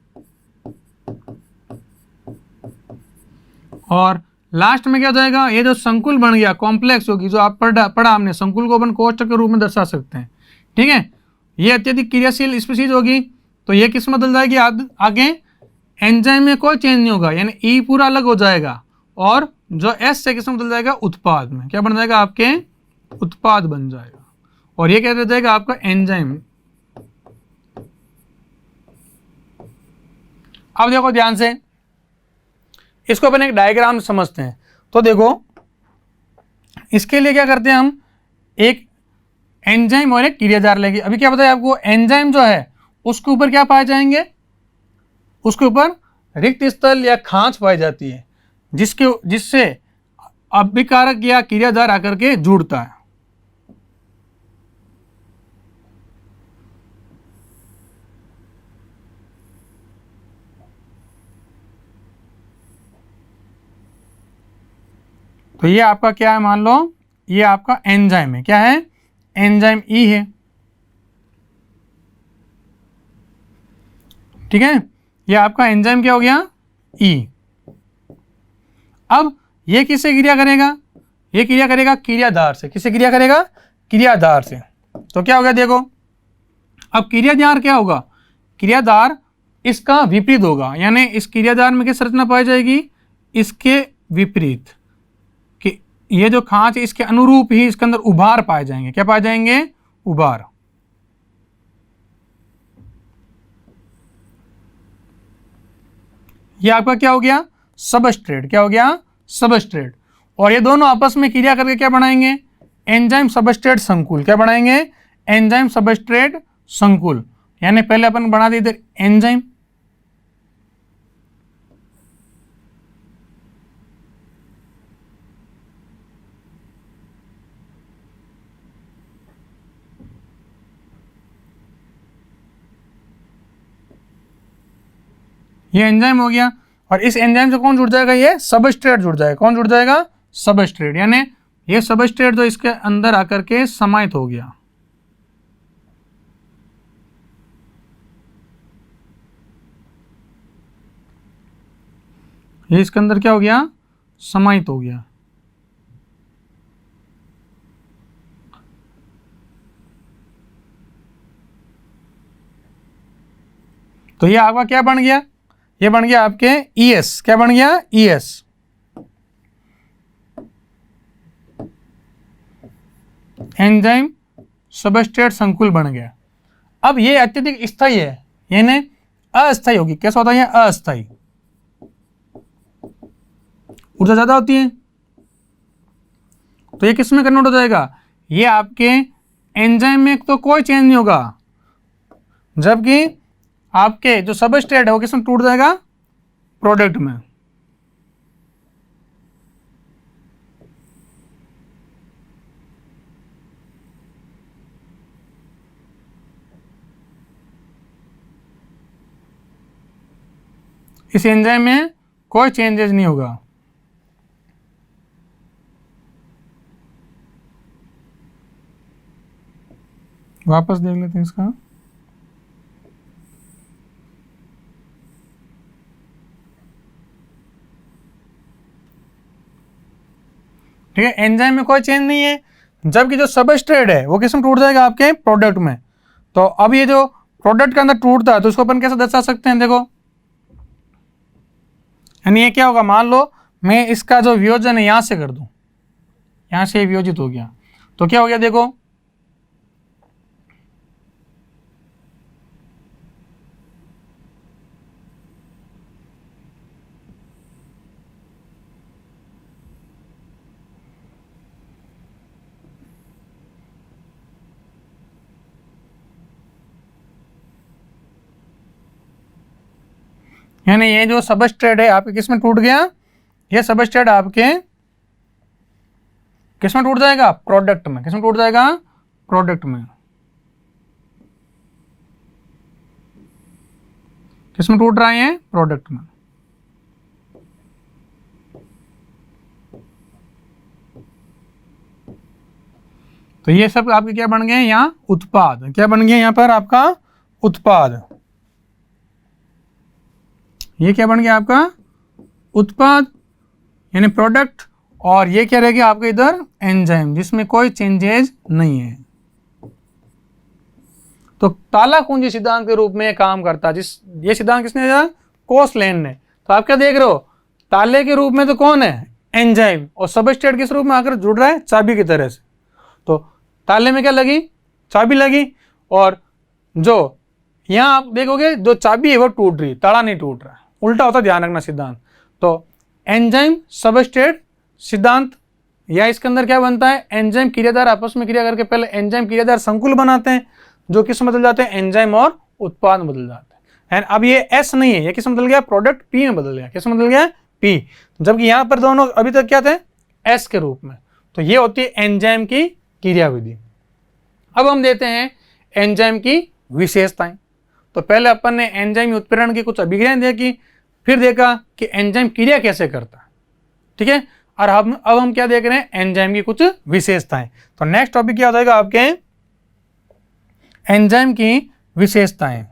Speaker 1: और लास्ट में क्या हो जाएगा, ये जो संकुल बन गया, कॉम्प्लेक्स होगी, जो आप पढ़ा हमने, संकुल को अपन कोष्ठक के रूप में दर्शा सकते हैं, ठीक है। ये अत्यधिक क्रियाशील स्पीशीज होगी, तो ये किस में बदल जाएगी, आगे एंजाइम में कोई चेंज नहीं होगा, यानी ई पूरा अलग हो जाएगा, और जो एस से किस में बदल जाएगा, उत्पाद में, क्या बन जाएगा, आपके उत्पाद बन जाएगा, और ये क्या रह जाएगा, आपका एंजाइम। अब देखो ध्यान से, इसको अपन एक डायग्राम समझते हैं। तो देखो इसके लिए क्या करते हैं हम, एक एंजाइम और एक क्रियाधार लेंगे। अभी क्या बताया आपको, एंजाइम जो है उसके ऊपर क्या पाए जाएंगे, उसके ऊपर रिक्त स्थल या खांच पाई जाती है, जिससे अभिकारक या क्रियाधार आकर के जुड़ता है। तो ये आपका क्या है, मान लो ये आपका एंजाइम है, क्या है, एंजाइम ई है, ठीक है। ये आपका एंजाइम क्या हो गया, ई। अब ये किससे क्रिया करेगा, ये क्रिया करेगा क्रियाधार से, किससे क्रिया करेगा, क्रियाधार से। तो क्या हो गया, देखो अब क्रियाधार क्या होगा, क्रियाधार इसका विपरीत होगा, यानी इस क्रियाधार में क्या संरचना पाई जाएगी, इसके विपरीत, कि ये जो खांच है इसके अनुरूप ही इसके अंदर उभार पाए जाएंगे। क्या पाए जाएंगे, उभार। ये आपका क्या हो गया, सबस्ट्रेट, क्या हो गया, सबस्ट्रेट। और ये दोनों आपस में क्रिया करके क्या बनाएंगे, एंजाइम सबस्ट्रेट संकुल। क्या बनाएंगे, एंजाइम सबस्ट्रेट संकुल। यानी पहले अपन बना दिए इधर एंजाइम, ये एंजाइम हो गया, और इस एंजाइम से कौन जुड़ जाएगा, ये सबस्ट्रेट जुड़ जाएगा। कौन जुड़ जाएगा, सबस्ट्रेट। यानी ये सबस्ट्रेट जो इसके अंदर आकर के समाहित हो गया, ये इसके अंदर क्या हो गया, समाहित हो गया। तो ये आपका क्या बन गया, ये बन गया आपके ES। क्या बन गया, ES। एंजाइम सबस्ट्रेट संकुल बन गया। अब ये अत्यधिक स्थायी है, यानी अस्थायी होगी। कैसा होता है, अस्थायी, ऊर्जा ज्यादा होती है, तो ये किस में कन्वर्ट हो जाएगा, ये आपके एंजाइम में तो कोई चेंज नहीं होगा, जबकि आपके जो सबस्ट्रेट है वो किस में टूट जाएगा, प्रोडक्ट में। इस एंजाइम में कोई चेंजेस नहीं होगा। वापस देख लेते हैं इसका। ठीक है, एंजाइम में कोई चेंज नहीं है, जबकि जो सबस्ट्रेट है वो किस में टूट जाएगा, आपके प्रोडक्ट में। तो अब ये जो प्रोडक्ट के अंदर टूटता है तो उसको अपन कैसे दर्शा सकते हैं, देखो यानी ये क्या होगा, मान लो मैं इसका जो वियोजन है यहां से कर दूं, यहां से वियोजित हो गया तो क्या हो गया, देखो यानी ये जो सबस्ट्रेट है आपके किस में टूट गया, ये सबस्ट्रेट आपके किस में टूट जाएगा, प्रोडक्ट में। किस में टूट जाएगा, प्रोडक्ट में। किस में टूट रहा है, ये प्रोडक्ट में। तो ये सब आपके क्या बन गए हैं, यहाँ उत्पाद। क्या बन गया यहाँ पर आपका उत्पाद, ये क्या बन गया आपका उत्पाद यानी प्रोडक्ट। और ये क्या रह गया आपके इधर एंजाइम, जिसमें कोई चेंजेज नहीं है। तो ताला कुंजी सिद्धांत के रूप में ये काम करता है। ये सिद्धांत किसने दिया, कोसलेन ने। तो आप क्या देख रहे हो, ताले के रूप में तो कौन है, एंजाइम, और सबस्ट्रेट किस रूप में आकर जुड़ रहा है, चाबी की तरह से। तो ताले में क्या लगी, चाबी लगी, और जो यहाँ आप देखोगे जो चाबी है वो टूट रही, ताला नहीं टूट रहा, उल्टा होता, ध्यान रखना सिद्धांत। तो एंजाइम सबस्ट्रेट सिद्धांत, या इसके अंदर क्या बनता है, एंजाइम क्रियादार आपस में क्रिया करके पहले एंजाइम क्रियादार संकुल बनाते हैं, जो किस में बदल जाते हैं, एंजाइम और उत्पाद में बदल जाते हैं। एंड अब ये एस नहीं है, ये किस में बदल गया, प्रोडक्ट पी में बदल गया। किस में बदल गया, पी, जबकि यहाँ पर दोनों अभी तक क्या थे, एस के रूप में। तो ये होती है एंजाइम की क्रियाविधि। अब हम देते हैं एंजाइम की विशेषताएं। तो पहले अपन ने एंजाइम उत्प्रेरण की कुछ अभिक्रियाएं देखी, फिर देखा कि एंजाइम क्रिया कैसे करता है, ठीक है। और अब हम क्या देख रहे हैं, एंजाइम की कुछ विशेषताएं। तो नेक्स्ट टॉपिक क्या हो जाएगा आपके, एंजाइम की विशेषताएं।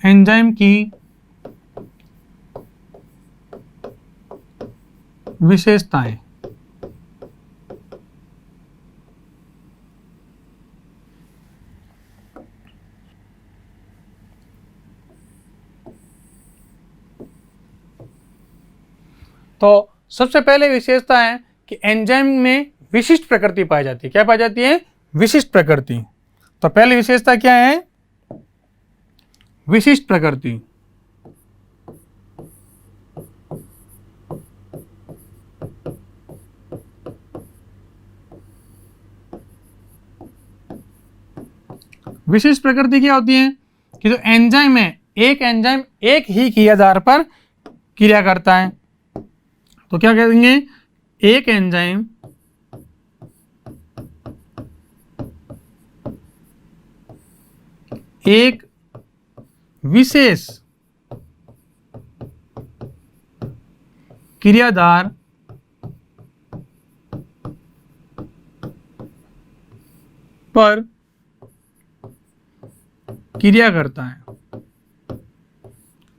Speaker 1: एंजाइम की विशेषताएं। तो सबसे पहले विशेषता है कि एंजाइम में विशिष्ट प्रकृति पाई जाती है। क्या पाई जाती है, विशिष्ट प्रकृति। तो पहली विशेषता क्या है, विशिष्ट प्रकृति। विशिष्ट प्रकृति क्या होती है कि जो एंजाइम है, एक एंजाइम एक ही क्रियाधार पर क्रिया करता है। तो क्या कहेंगे, एक एंजाइम एक विशेष क्रियाधार पर क्रिया करता है,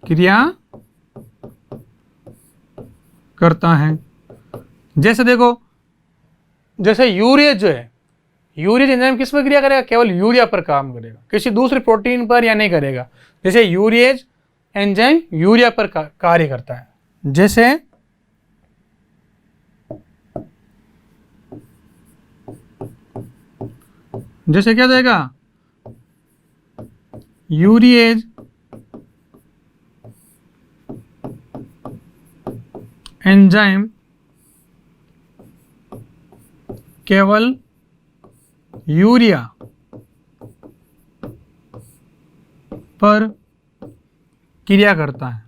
Speaker 1: क्रिया करता है। जैसे देखो, जैसे यूरिएज जो है, यूरिएज एंजाइम किस पर क्रिया करेगा, केवल यूरिया पर काम करेगा, किसी दूसरे प्रोटीन पर या नहीं करेगा। जैसे यूरिएज एंजाइम यूरिया पर कार्य करता है। जैसे क्या देगा, यूरिएज एंजाइम केवल यूरिया पर क्रिया करता है।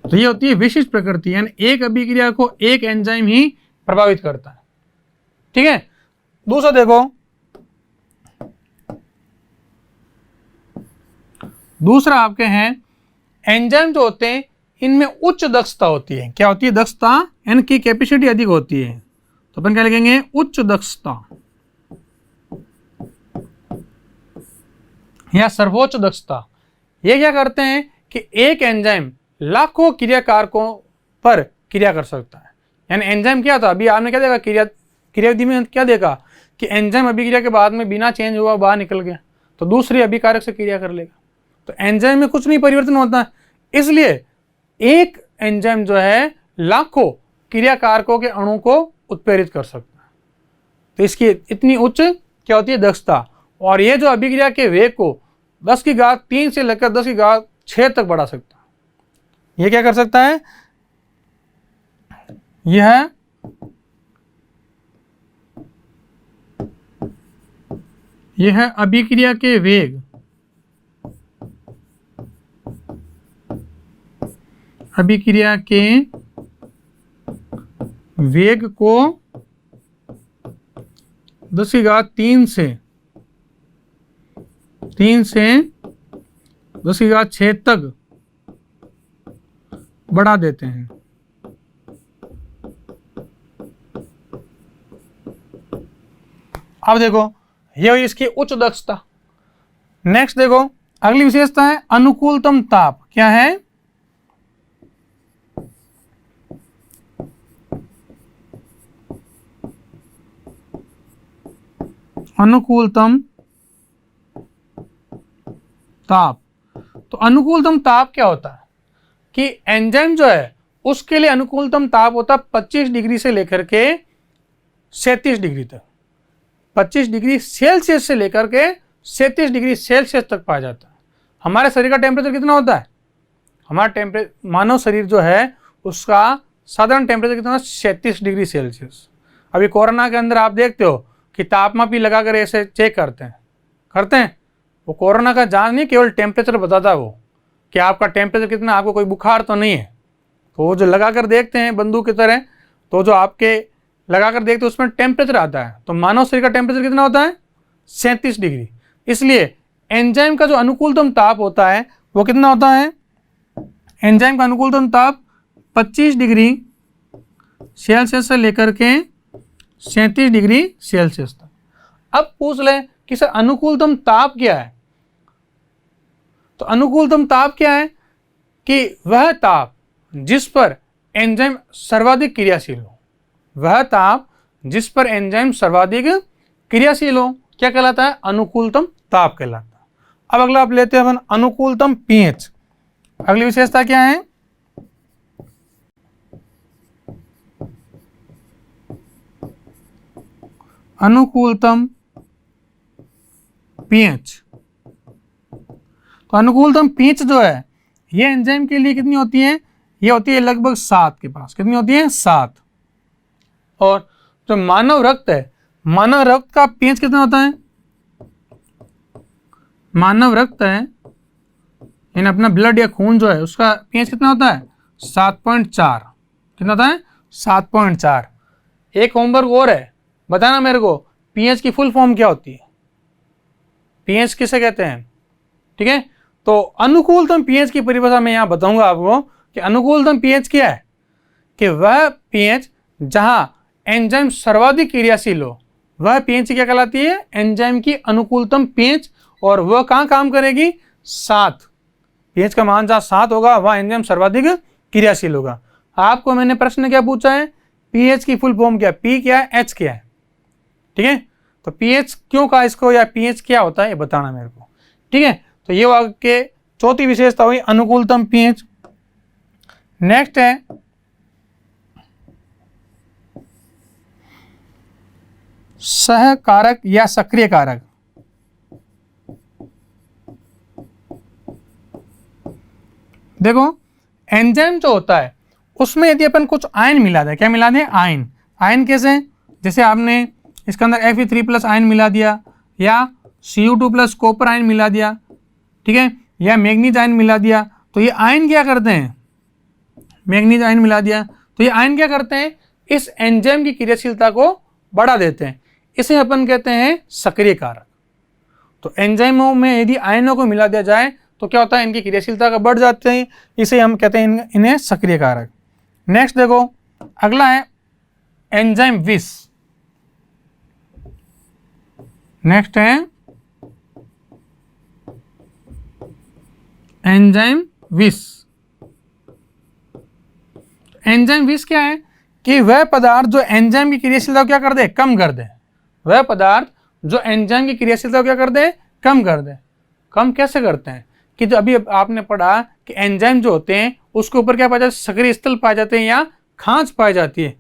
Speaker 1: तो ये होती है विशिष्ट प्रकृति, यानी एक अभिक्रिया को एक एंजाइम ही प्रभावित करता है, ठीक है। दूसरा देखो, दूसरा आपके हैं एंजाइम जो होते हैं इनमें उच्च दक्षता होती है। क्या होती है, दक्षता, इनकी कैपेसिटी अधिक होती है। तो अपन क्या लिखेंगे, उच्च दक्षता। या सर्वोच्च दक्षता। ये क्या करते हैं कि एक एंजाइम लाखों क्रियाकारकों पर क्रिया कर सकता है। यानी एंजाइम क्या था, अभी आपने क्या देखा क्रियाविधि में क्या देखा कि एंजाइम अभिक्रिया के बाद में बिना चेंज हुआ बाहर निकल गया तो दूसरी अभिकारक से क्रिया कर लेगा। तो एंजाइम में कुछ नहीं परिवर्तन होता है, इसलिए एक एंजाइम जो है लाखों क्रियाकारकों के अणु को उत्प्रेरित कर सकता है। तो इसकी इतनी उच्च क्या होती है, दक्षता। और ये जो अभिक्रिया के वेग को 10⁻³ से लेकर 10⁻6 तक बढ़ा सकता है। ये क्या कर सकता है, यह अभिक्रिया के वेग, अभिक्रिया के वेग को 10⁻³ से 10⁻6 तक बढ़ा देते हैं। अब देखो ये हुई इसकी उच्च दक्षता। नेक्स्ट देखो अगली विशेषता है अनुकूलतम ताप। क्या है, अनुकूलतम ताप। तो अनुकूलतम ताप क्या होता है कि एंजाइम जो है उसके लिए अनुकूलतम ताप होता है 25 डिग्री से लेकर के 37 डिग्री तक। 25 डिग्री सेल्सियस से लेकर के 37 डिग्री सेल्सियस तक पाया जाता है। हमारे शरीर का टेम्परेचर कितना होता है, हमारा टेम्परेचर मानव शरीर जो है उसका साधारण टेम्परेचर कितना है, 37 डिग्री सेल्सियस। अभी कोरोना के अंदर आप देखते हो कि तापमापी लगा कर ऐसे चेक करते हैं। वो कोरोना का जांच नहीं, केवल टेम्परेचर बताता है वो कि आपका टेम्परेचर कितना, आपको कोई बुखार तो नहीं है। तो वो जो लगा कर देखते हैं बंदूक की तरह, तो जो आपके लगा कर देखते हैं उसमें टेम्परेचर आता है। तो मानव शरीर का टेम्परेचर कितना होता है, 37 डिग्री। इसलिए एंजाइम का जो अनुकूलतम ताप होता है वो कितना होता है, एंजाइम का अनुकूलतम ताप 25 डिग्री सेल्सियस से लेकर के 37 डिग्री सेल्सियस तक। अब पूछ ले कि सर अनुकूलतम ताप क्या है। तो अनुकूलतम ताप क्या है कि वह ताप जिस पर एंजाइम सर्वाधिक क्रियाशील हो, वह ताप जिस पर एंजाइम सर्वाधिक क्रियाशील हो क्या कहलाता है, अनुकूलतम ताप कहलाता है। अब अगला आप लेते हैं अपन अनुकूलतम पीएच। अगली विशेषता क्या है, अनुकूलतम पीएच। तो अनुकूलतम पीएच जो है ये एंजाइम के लिए कितनी होती है, ये होती है लगभग 7 के पास। कितनी होती है, 7। और जो मानव रक्त है, मानव रक्त का पीएच कितना होता है, मानव रक्त है यानी अपना ब्लड या खून जो है उसका पीएच कितना होता है, 7.4। कितना होता है, 7.4। एक होमवर्क और है, बताना मेरे को पीएच की फुल फॉर्म क्या होती है, पीएच किसे कहते हैं। ठीक है, तो अनुकूलतम पीएच की परिभाषा मैं यहाँ बताऊंगा आपको कि अनुकूलतम पीएच क्या है, कि वह पीएच जहां एंजाइम सर्वाधिक क्रियाशील हो वह पीएच क्या कहलाती है, एंजाइम की अनुकूलतम पीएच। और वह कहाँ काम करेगी, 7। पीएच का मान जहाँ 7 होगा वह एंजाइम सर्वाधिक क्रियाशील होगा। आपको मैंने प्रश्न क्या पूछा है, पीएच की फुल फॉर्म क्या है, पी क्या है, एच क्या है। ठीक है, तो पीएच क्यों कहा इसको या पीएच क्या होता है ये बताना मेरे को। ठीक है, तो ये वाक्य चौथी विशेषता हुई अनुकूलतम पीएच। नेक्स्ट है सहकारक या सक्रिय कारक। देखो एंजाइम जो होता है उसमें यदि अपन कुछ आयन मिला दें, क्या मिला दें, आयन। आयन कैसे, जैसे आपने इसके अंदर Fe3+ आयन मिला दिया या Cu2+ कॉपर आयन मिला दिया, ठीक है, या मैग्नीज आयन मिला दिया, तो ये आयन क्या करते हैं, मैग्नीज आयन मिला दिया तो ये आयन क्या करते हैं, इस एंजाइम की क्रियाशीलता को बढ़ा देते हैं। इसे अपन कहते हैं सक्रिय कारक। तो एंजाइमों में यदि आयनों को मिला दिया जाए तो क्या होता है, इनकी क्रियाशीलता का बढ़ जाते हैं, इसे हम कहते हैं इन्हें सक्रिय कारक। नेक्स्ट देखो अगला है एंजाइम विष। नेक्स्ट है एंजाइम विष। एंजाइम विष क्या है कि वह पदार्थ जो एंजाइम की क्रियाशीलता को क्या कर दे, कम कर दे। वह पदार्थ जो एंजाइम की क्रियाशीलता को क्या कर दे, कम कर दे। कम कैसे करते हैं कि जो अभी आपने पढ़ा कि एंजाइम जो होते हैं उसके ऊपर क्या पाया जाता है, सक्रिय स्थल पाए जाते हैं या खांच पाई जाती है,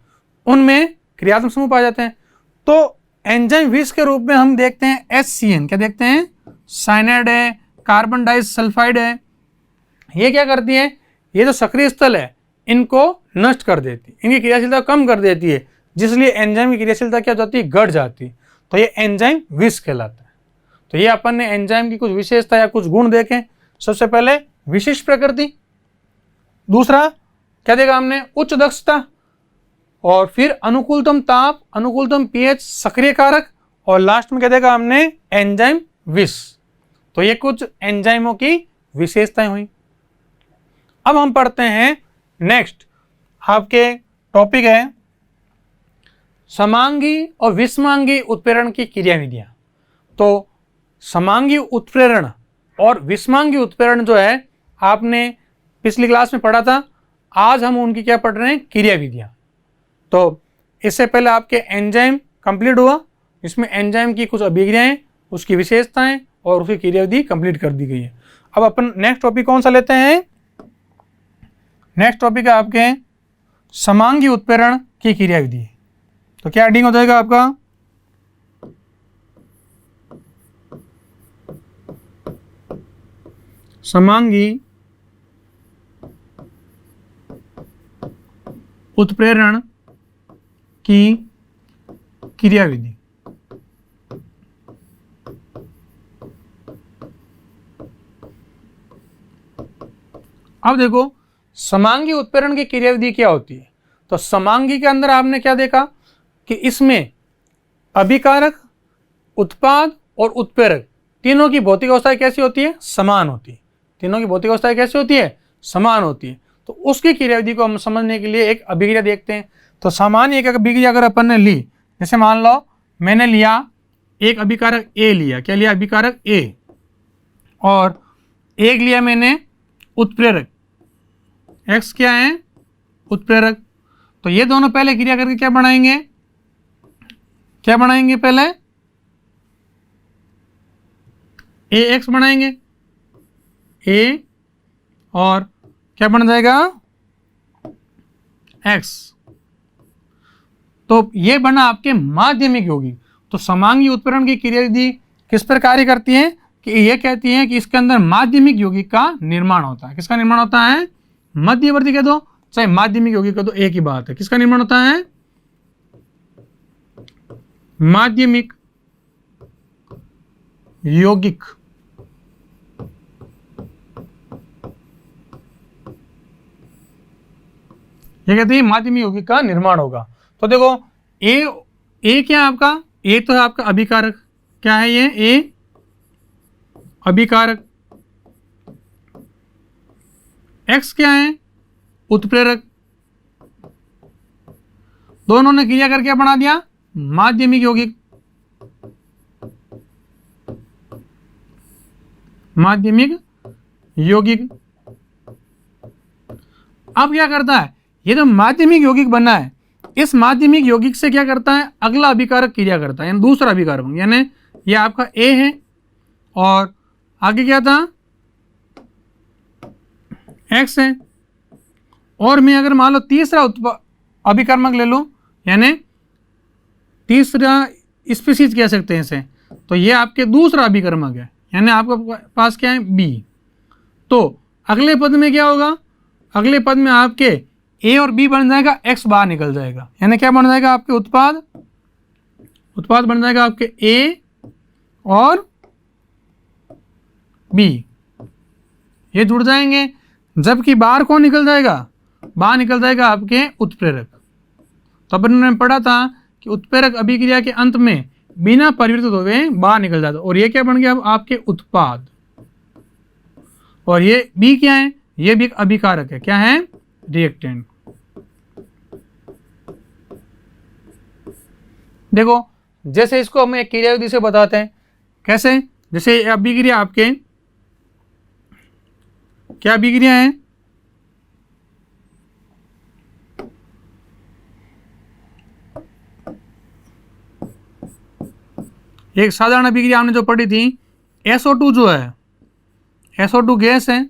Speaker 1: उनमें क्रियात्मक समूह पाए जाते हैं। तो एंजाइम विष के रूप में हम देखते हैं HCN, क्या देखते हैं, साइनाइड है, कार्बन डाइसल्फाइड है। ये क्या करती है, ये जो सक्रिय स्थल है इनको नष्ट कर देती है, इनकी क्रियाशीलता कम कर देती है, जिसलिए एंजाइम की क्रियाशीलता क्या जाती है, घट जाती है। तो ये एंजाइम विष कहलाता है। तो ये अपन ने एंजाइम की कुछ विशेषता या कुछ गुण देखे। सबसे पहले विशिष्ट प्रकृति, दूसरा क्या देखा हमने, उच्च दक्षता, और फिर अनुकूलतम ताप, अनुकूलतम pH, सक्रिय कारक, और लास्ट में क्या देखा हमने, एंजाइम विष। तो ये कुछ एंजाइमों की विशेषताएं हुई। अब हम पढ़ते हैं नेक्स्ट, आपके टॉपिक है समांगी और विषमांगी उत्प्रेरण की क्रियाविधियां। तो समांगी उत्प्रेरण और विषमांगी उत्प्रेरण जो है आपने पिछली क्लास में पढ़ा था, आज हम उनकी क्या पढ़ रहे हैं, क्रियाविधियां। तो इससे पहले आपके एंजाइम कंप्लीट हुआ, इसमें एंजाइम की कुछ अभिक्रियाएं, उसकी विशेषताएं और उसकी क्रियाविधि कंप्लीट कर दी गई है। अब अपन नेक्स्ट टॉपिक कौन सा लेते हैं, नेक्स्ट टॉपिक है आपके समांगी उत्प्रेरण की क्रियाविधि। तो क्या हेडिंग हो जाएगा आपका, समांगी उत्प्रेरण की क्रियाविधि। अब देखो समांगी उत्प्रेरण की क्रियाविधि क्या होती है। तो समांगी के अंदर आपने क्या देखा कि इसमें अभिकारक, उत्पाद और उत्प्रेरक तीनों की भौतिक अवस्थाएं कैसी होती है, समान होती है। तीनों की भौतिक अवस्थाएं कैसी होती है, समान होती है। तो उसकी क्रियाविधि को हम समझने के लिए एक अभिक्रिया देखते हैं। तो सामान्य एक अभिक्रिया अगर अपन ने ली, जैसे मान लो मैंने लिया एक अभिकारक A लिया, क्या लिया, अभिकारक A, और एक लिया मैंने उत्प्रेरक X, क्या है, उत्प्रेरक। तो ये दोनों पहले क्रिया करके क्या बनाएंगे, क्या बनाएंगे, पहले AX बनाएंगे, A, और क्या बन जाएगा, X। तो ये बना आपके माध्यमिक यौगिक। तो समांगी उत्प्रेरण की क्रियाविधि किस पर कार्य करती है कि ये कहती है कि इसके अंदर माध्यमिक यौगिक का निर्माण होता है। किसका निर्माण होता है, मध्यवर्ती कह दो चाहे माध्यमिक यौगिक कह दो, एक ही बात है। किसका निर्माण होता है, माध्यमिक यौगिक। ये कहते हैं माध्यमिक यौगिक का निर्माण होगा। तो देखो ए क्या है आपका, ए तो है आपका अभिकारक, क्या है ये, ए अभिकारक। एक्स क्या है, उत्प्रेरक। दोनों ने क्रिया करके बना दिया माध्यमिक यौगिक। माध्यमिक यौगिक अब क्या करता है, ये जो माध्यमिक यौगिक बना है, इस माध्यमिक यौगिक से क्या करता है, अगला अभिकारक क्रिया करता है, यानी दूसरा अभिकारक। यानी ये आपका ए है और आगे क्या था, एक्स है। और मैं अगर मान लो तीसरा अभिकर्मक ले लूं, यानी तीसरा स्पीसीज कह सकते हैं इसे, तो ये आपके दूसरा अभिकर्मक है, यानी आपके पास क्या है, बी। तो अगले पद में क्या होगा, अगले पद में आपके ए और बी बन जाएगा, एक्स बाहर निकल जाएगा, यानी क्या बन जाएगा आपके उत्पाद, उत्पाद बन जाएगा आपके ए और बी, ये जुड़ जाएंगे। जबकि बाहर कौन निकल जाएगा, बाहर निकल जाएगा आपके उत्प्रेरक। तो अपन ने पढ़ा था कि उत्प्रेरक अभिक्रिया के अंत में बिना परिवर्तित हुए बाहर निकल जाता, और ये क्या बन गया अब आपके उत्पाद। और ये बी क्या है, ये भी एक अभिकारक है, क्या है, रिएक्टेंट। देखो जैसे इसको हम एक क्रियाविधि से बताते हैं, कैसे, जैसे अभिक्रिया आपके क्या अभिक्रिया है? एक साधारण अभिक्रिया हमने जो पढ़ी थी, SO2 जो है, SO2 गैस है,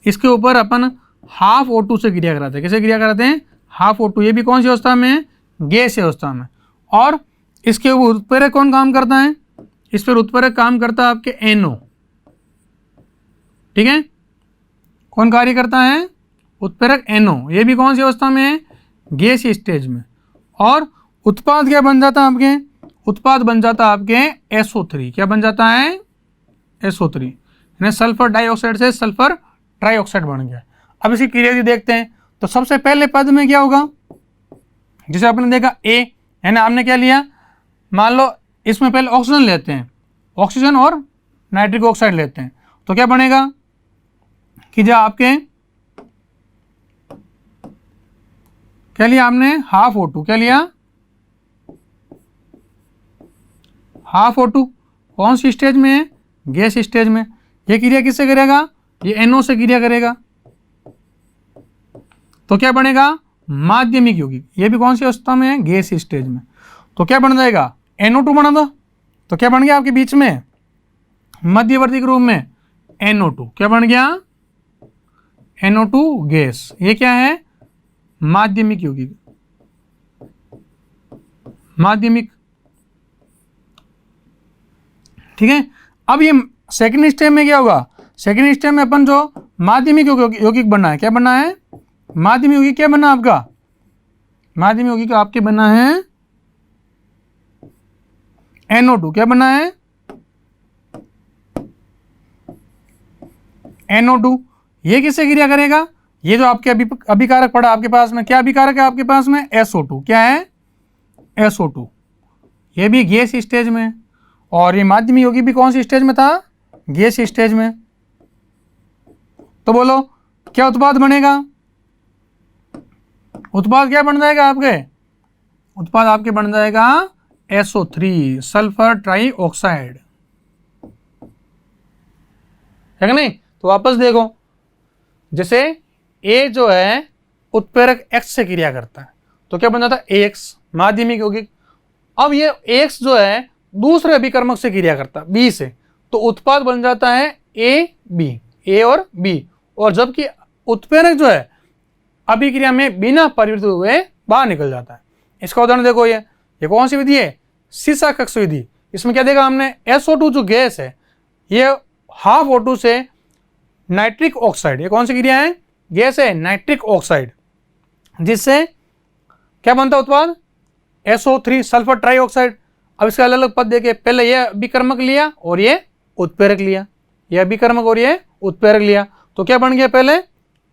Speaker 1: इसके ऊपर अपन हाफ O2 से क्रिया कराते हैं। कैसे क्रिया कराते हैं? Half O2। ये भी कौन सी अवस्था में है? गैस अवस्था में। और इसके ऊपर उत्प्रेरक कौन काम करता है? इस पर उत्प्रेरक काम करता है आपके NO। ठीक है, कौन कार्य करता है? उत्प्रेरक NO। ये भी कौन सी अवस्था में है? गैस स्टेज में। और उत्पाद क्या बन जाता है आपके? उत्पाद बन जाता है आपके SO3। क्या बन जाता है? SO3, यानी सल्फर डाइऑक्साइड से सल्फर ट्राइऑक्साइड बन गया। अब इसकी क्रिया यदि देखते हैं तो सबसे पहले पद में क्या होगा? जैसे आपने देखा A, यानी आपने क्या लिया, मान लो इसमें पहले ऑक्सीजन लेते हैं, ऑक्सीजन और नाइट्रिक ऑक्साइड लेते हैं, तो क्या बनेगा कि जो आपके क्या लिया आपने? Half O2। क्या लिया? Half O2। कौन सी स्टेज में है? गैस स्टेज में। ये क्रिया किससे करेगा? ये NO से क्रिया करेगा। तो क्या बनेगा? माध्यमिक यौगिक। ये भी कौन सी अवस्था में है? गैस स्टेज में। तो क्या बन जाएगा? NO2 बना था। तो क्या बन गया आपके बीच में मध्यवर्ती के रूप में? NO2। क्या बन गया? NO2 gas. ये क्या है? माध्यमिक यौगिक। माध्यमिक। ठीक है, अब ये सेकंड स्टेप में क्या होगा? सेकंड स्टेप में अपन जो माध्यमिक यौगिक बनना है, क्या बनना है? माध्यमिक यौगिक क्या बना आपका? माध्यमिक यौगिक आपके बना है NO2। क्या बना है? NO2। ये किससे क्रिया करेगा? ये जो आपके अभिकारक पड़ा आपके पास में, क्या अभिकारक है आपके पास में? SO2। क्या है? SO2। ये भी गैस स्टेज में। और ये माध्यमिक यौगिक भी कौन सी स्टेज में था? गैस स्टेज में। तो बोलो क्या उत्पाद बनेगा? उत्पाद क्या बन जाएगा आपके? उत्पाद आपके बन जाएगा SO3, सल्फर ट्राइऑक्साइड। है कि नहीं? तो वापस देखो, जैसे A जो है उत्प्रेरक X से क्रिया करता है, तो क्या बन जाता है? AX, माध्यमिक यौगिक। अब ये AX जो है दूसरे अभिकर्मक से क्रिया करता है B से, तो उत्पाद बन जाता है AB, A और B। और जबकि उत्प्रेरक जो है अभिक्रिया में बिना परिवर्तित हुए बाहर निकल जाता है। इसका उदाहरण देखो, ये कौन सी विधि है? सीसा कक्ष विधि। इसमें क्या देखा हमने? SO2 जो गैस है, ये हाफ O2 से नाइट्रिक ऑक्साइड, ये कौन सी क्रिया है? गैस है नाइट्रिक ऑक्साइड, जिससे क्या बनता है उत्पाद? SO3, sulphur trioxide. अब इसका अलग अलग पद देखे, पहले ये अभिकर्मक लिया और ये उत्प्रेरक लिया, ये अभिकर्मक और ये उत्प्रेरक लिया, तो क्या बन गया? पहले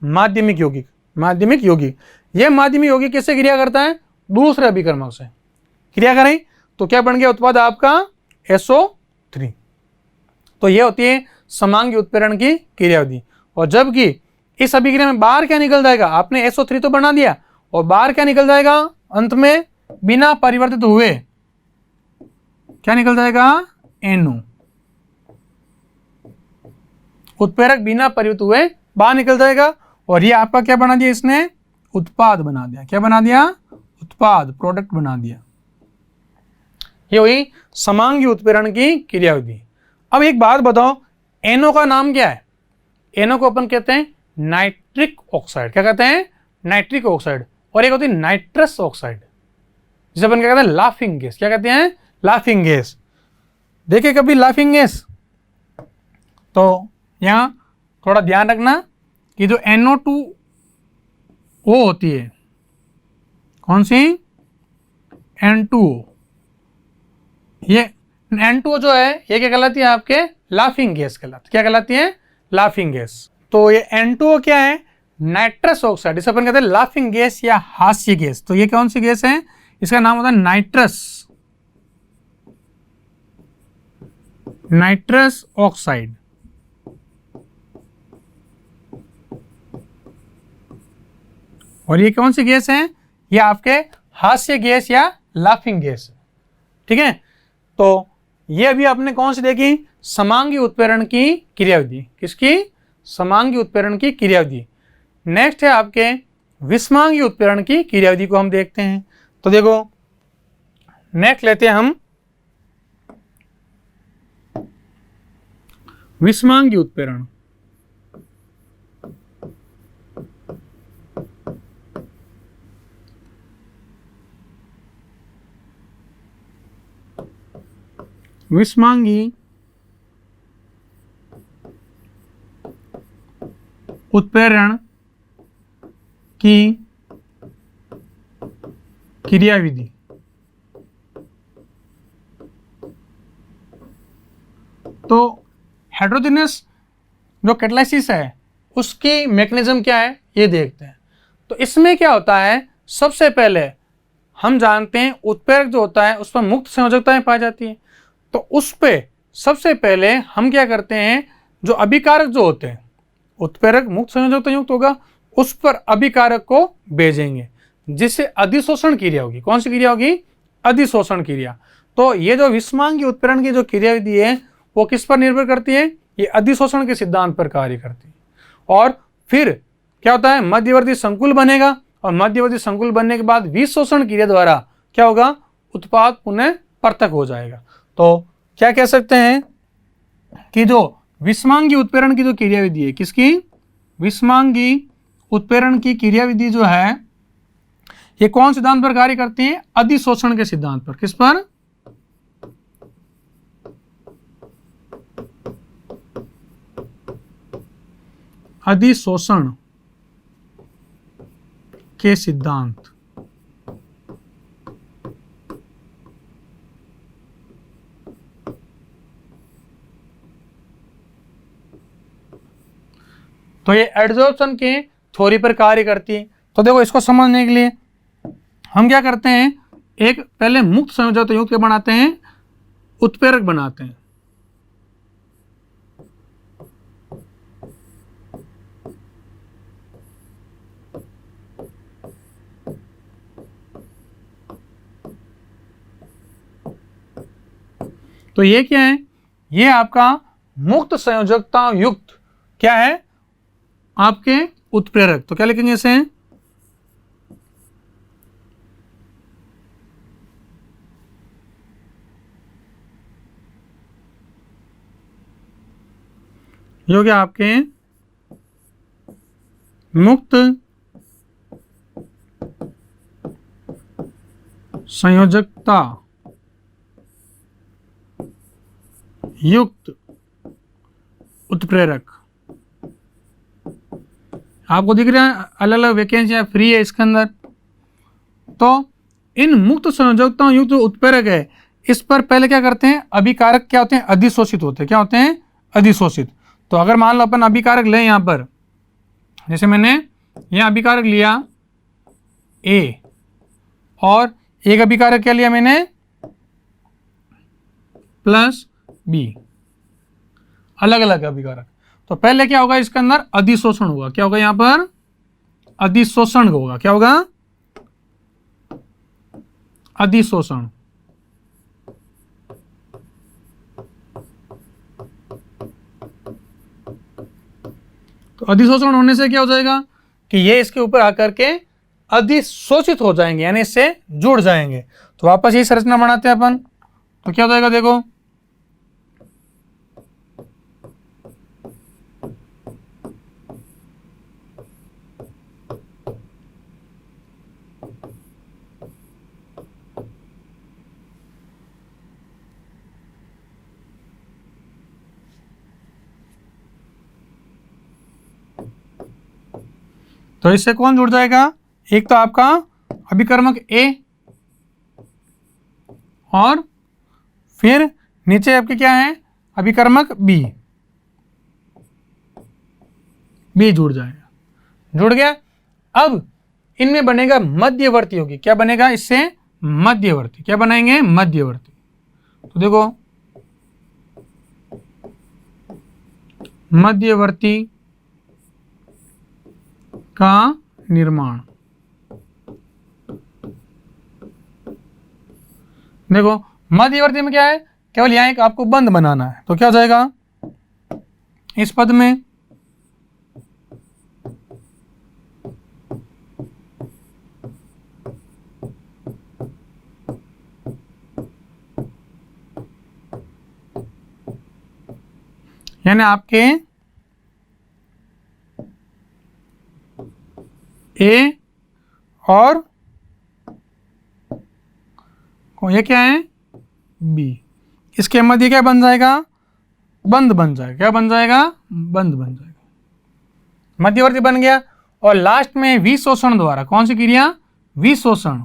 Speaker 1: माध्यमिक यौगिक। माध्यमिक यौगिक। ये माध्यमिक यौगिक किससे क्रिया करता है? दूसरे अभिकर्मक से क्रिया करें, तो क्या बन गया उत्पाद आपका? SO3। तो ये होती है समांगी उत्प्रेरण की क्रियाविधि। और जबकि इस अभिक्रिया में बाहर क्या निकल जाएगा? आपने SO3 तो बना दिया, और बाहर क्या निकल जाएगा अंत में? बिना परिवर्तित हुए क्या निकल जाएगा? NO। उत्प्रेरक बिना परिवर्तित हुए बाहर निकल जाएगा। और ये आपका क्या बना दिया? इसने उत्पाद बना दिया। क्या बना दिया? उत्पाद, प्रोडक्ट बना दिया। ये हुई समांगी उत्प्रेरण की क्रियाविधि। अब एक बात बताओ, NO का नाम क्या है? NO को अपन कहते हैं नाइट्रिक ऑक्साइड। क्या कहते हैं? Nitric oxide. और एक होती है नाइट्रस ऑक्साइड, जिसे अपन क्या कहते हैं? Laughing gas. क्या कहते हैं? Laughing gas. देखिए कभी लाफिंग गैस, तो यहाँ थोड़ा ध्यान रखना कि जो NO2 वो होती है, कौन सी? N2O। ये N2O जो है ये क्या कहलाती है? आपके लाफिंग गैस कहलाती। क्या कहलाती है? Laughing gas. तो ये N2O क्या है? Nitrous oxide. इसे अपन कहते हैं लाफिंग गैस या हास्य गैस। तो ये कौन सी गैस है? इसका नाम होता है नाइट्रस, नाइट्रस ऑक्साइड। और ये कौन सी गैस है? ये आपके हास्य गैस या लाफिंग गैस। ठीक है, तो ये अभी आपने कौन सी देखी? समांगी उत्प्रेरण की क्रियाविधि। किसकी? समांगी उत्प्रेरण की क्रियाविधि। नेक्स्ट है आपके विषमांगी उत्प्रेरण की क्रियाविधि को हम देखते हैं। तो देखो नेक्स्ट लेते हैं हम विषमांगी उत्प्रेरण। विषमांगी उत्प्रेरण की क्रियाविधि। तो हेटेरोजेनस जो कैटालिसिस है उसकी मैकेनिज्म क्या है ये देखते हैं। तो इसमें क्या होता है, सबसे पहले हम जानते हैं उत्प्रेरक जो होता है उस पर मुक्त संयोजकताएं पाई जाती हैं। तो उस पे सबसे पहले हम क्या करते हैं, जो अभिकारक जो होते हैं, उत्प्रेरक मुक्त संयोजकता युक्त होगा, उस पर अभिकारक को भेजेंगे जिससे अधिशोषण क्रिया होगी। कौन सी क्रिया होगी? अधिशोषण क्रिया। तो ये जो विषमांगी उत्प्रेरण की जो क्रियाविधि है वो किस पर निर्भर करती है? ये अधिशोषण के सिद्धांत पर कार्य करती है। और फिर क्या होता है, मध्यवर्ती संकुल बनेगा और मध्यवर्ती संकुल बनने के बाद विशोषण क्रिया द्वारा क्या होगा, उत्पाद पुनः पृथक हो जाएगा। तो क्या कह सकते हैं कि जो विषमांगी उत्प्रेरण की जो क्रियाविधि है, किसकी? विषमांगी उत्प्रेरण की क्रियाविधि जो है ये कौन सिद्धांत पर कार्य करती है? अधिशोषण के सिद्धांत पर। किस पर? अधिशोषण के सिद्धांत। तो ये एडजॉर्प्शन के थ्योरी पर कार्य करती है। तो देखो इसको समझने के लिए हम क्या करते हैं, एक पहले मुक्त संयोजक युक्त के बनाते हैं, उत्प्रेरक बनाते हैं। तो ये क्या है, ये आपका मुक्त संयोजकता युक्त क्या है, आपके उत्प्रेरक। तो क्या लिखेंगे इसे? ये हो गया आपके मुक्त संयोजकता युक्त उत्प्रेरक। आपको दिख रहा है अलग अलग वैकेंसियां फ्री है इसके अंदर। तो इन मुक्त संयोजकताओं युक्त जो उत्प्रेरक है इस पर पहले क्या करते हैं, अभिकारक क्या होते हैं? अधिशोषित होते हैं। क्या होते हैं? अधिशोषित। तो अगर मान लो अपन अभिकारक लें यहाँ पर, जैसे मैंने यहाँ अभिकारक लिया A और एक अभिकारक क्या लिया मैंने? प्लस B, अलग अलग अभिकारक। तो पहले क्या होगा, इसके अंदर अधिशोषण होगा। क्या होगा यहाँ पर? अधिशोषण होगा। क्या होगा? अधिशोषण। तो अधिशोषण होने से क्या हो जाएगा कि ये इसके ऊपर आकर के अधिशोषित हो जाएंगे, यानी इससे जुड़ जाएंगे। तो वापस यही संरचना बनाते हैं अपन। तो क्या हो जाएगा, देखो तो इससे कौन जुड़ जाएगा? एक तो आपका अभिकर्मक A और फिर नीचे आपके क्या है, अभिकर्मक B। B जुड़ जाएगा। जुड़ गया। अब इनमें बनेगा मध्यवर्ती होगी। क्या बनेगा इससे? मध्यवर्ती। क्या बनाएंगे? मध्यवर्ती। तो देखो मध्यवर्ती का निर्माण। देखो मध्यवर्ती में क्या है, केवल यहां एक आपको बंध बनाना है। तो क्या हो जाएगा इस पद में? यानी आपके ए और ये क्या है बी, इसके मध्य क्या बन जाएगा, बंद बन जाएगा। क्या बन जाएगा, बंद बन जाएगा, मध्यवर्ती बन गया। और लास्ट में विशोषण द्वारा, कौन सी क्रिया, विशोषण।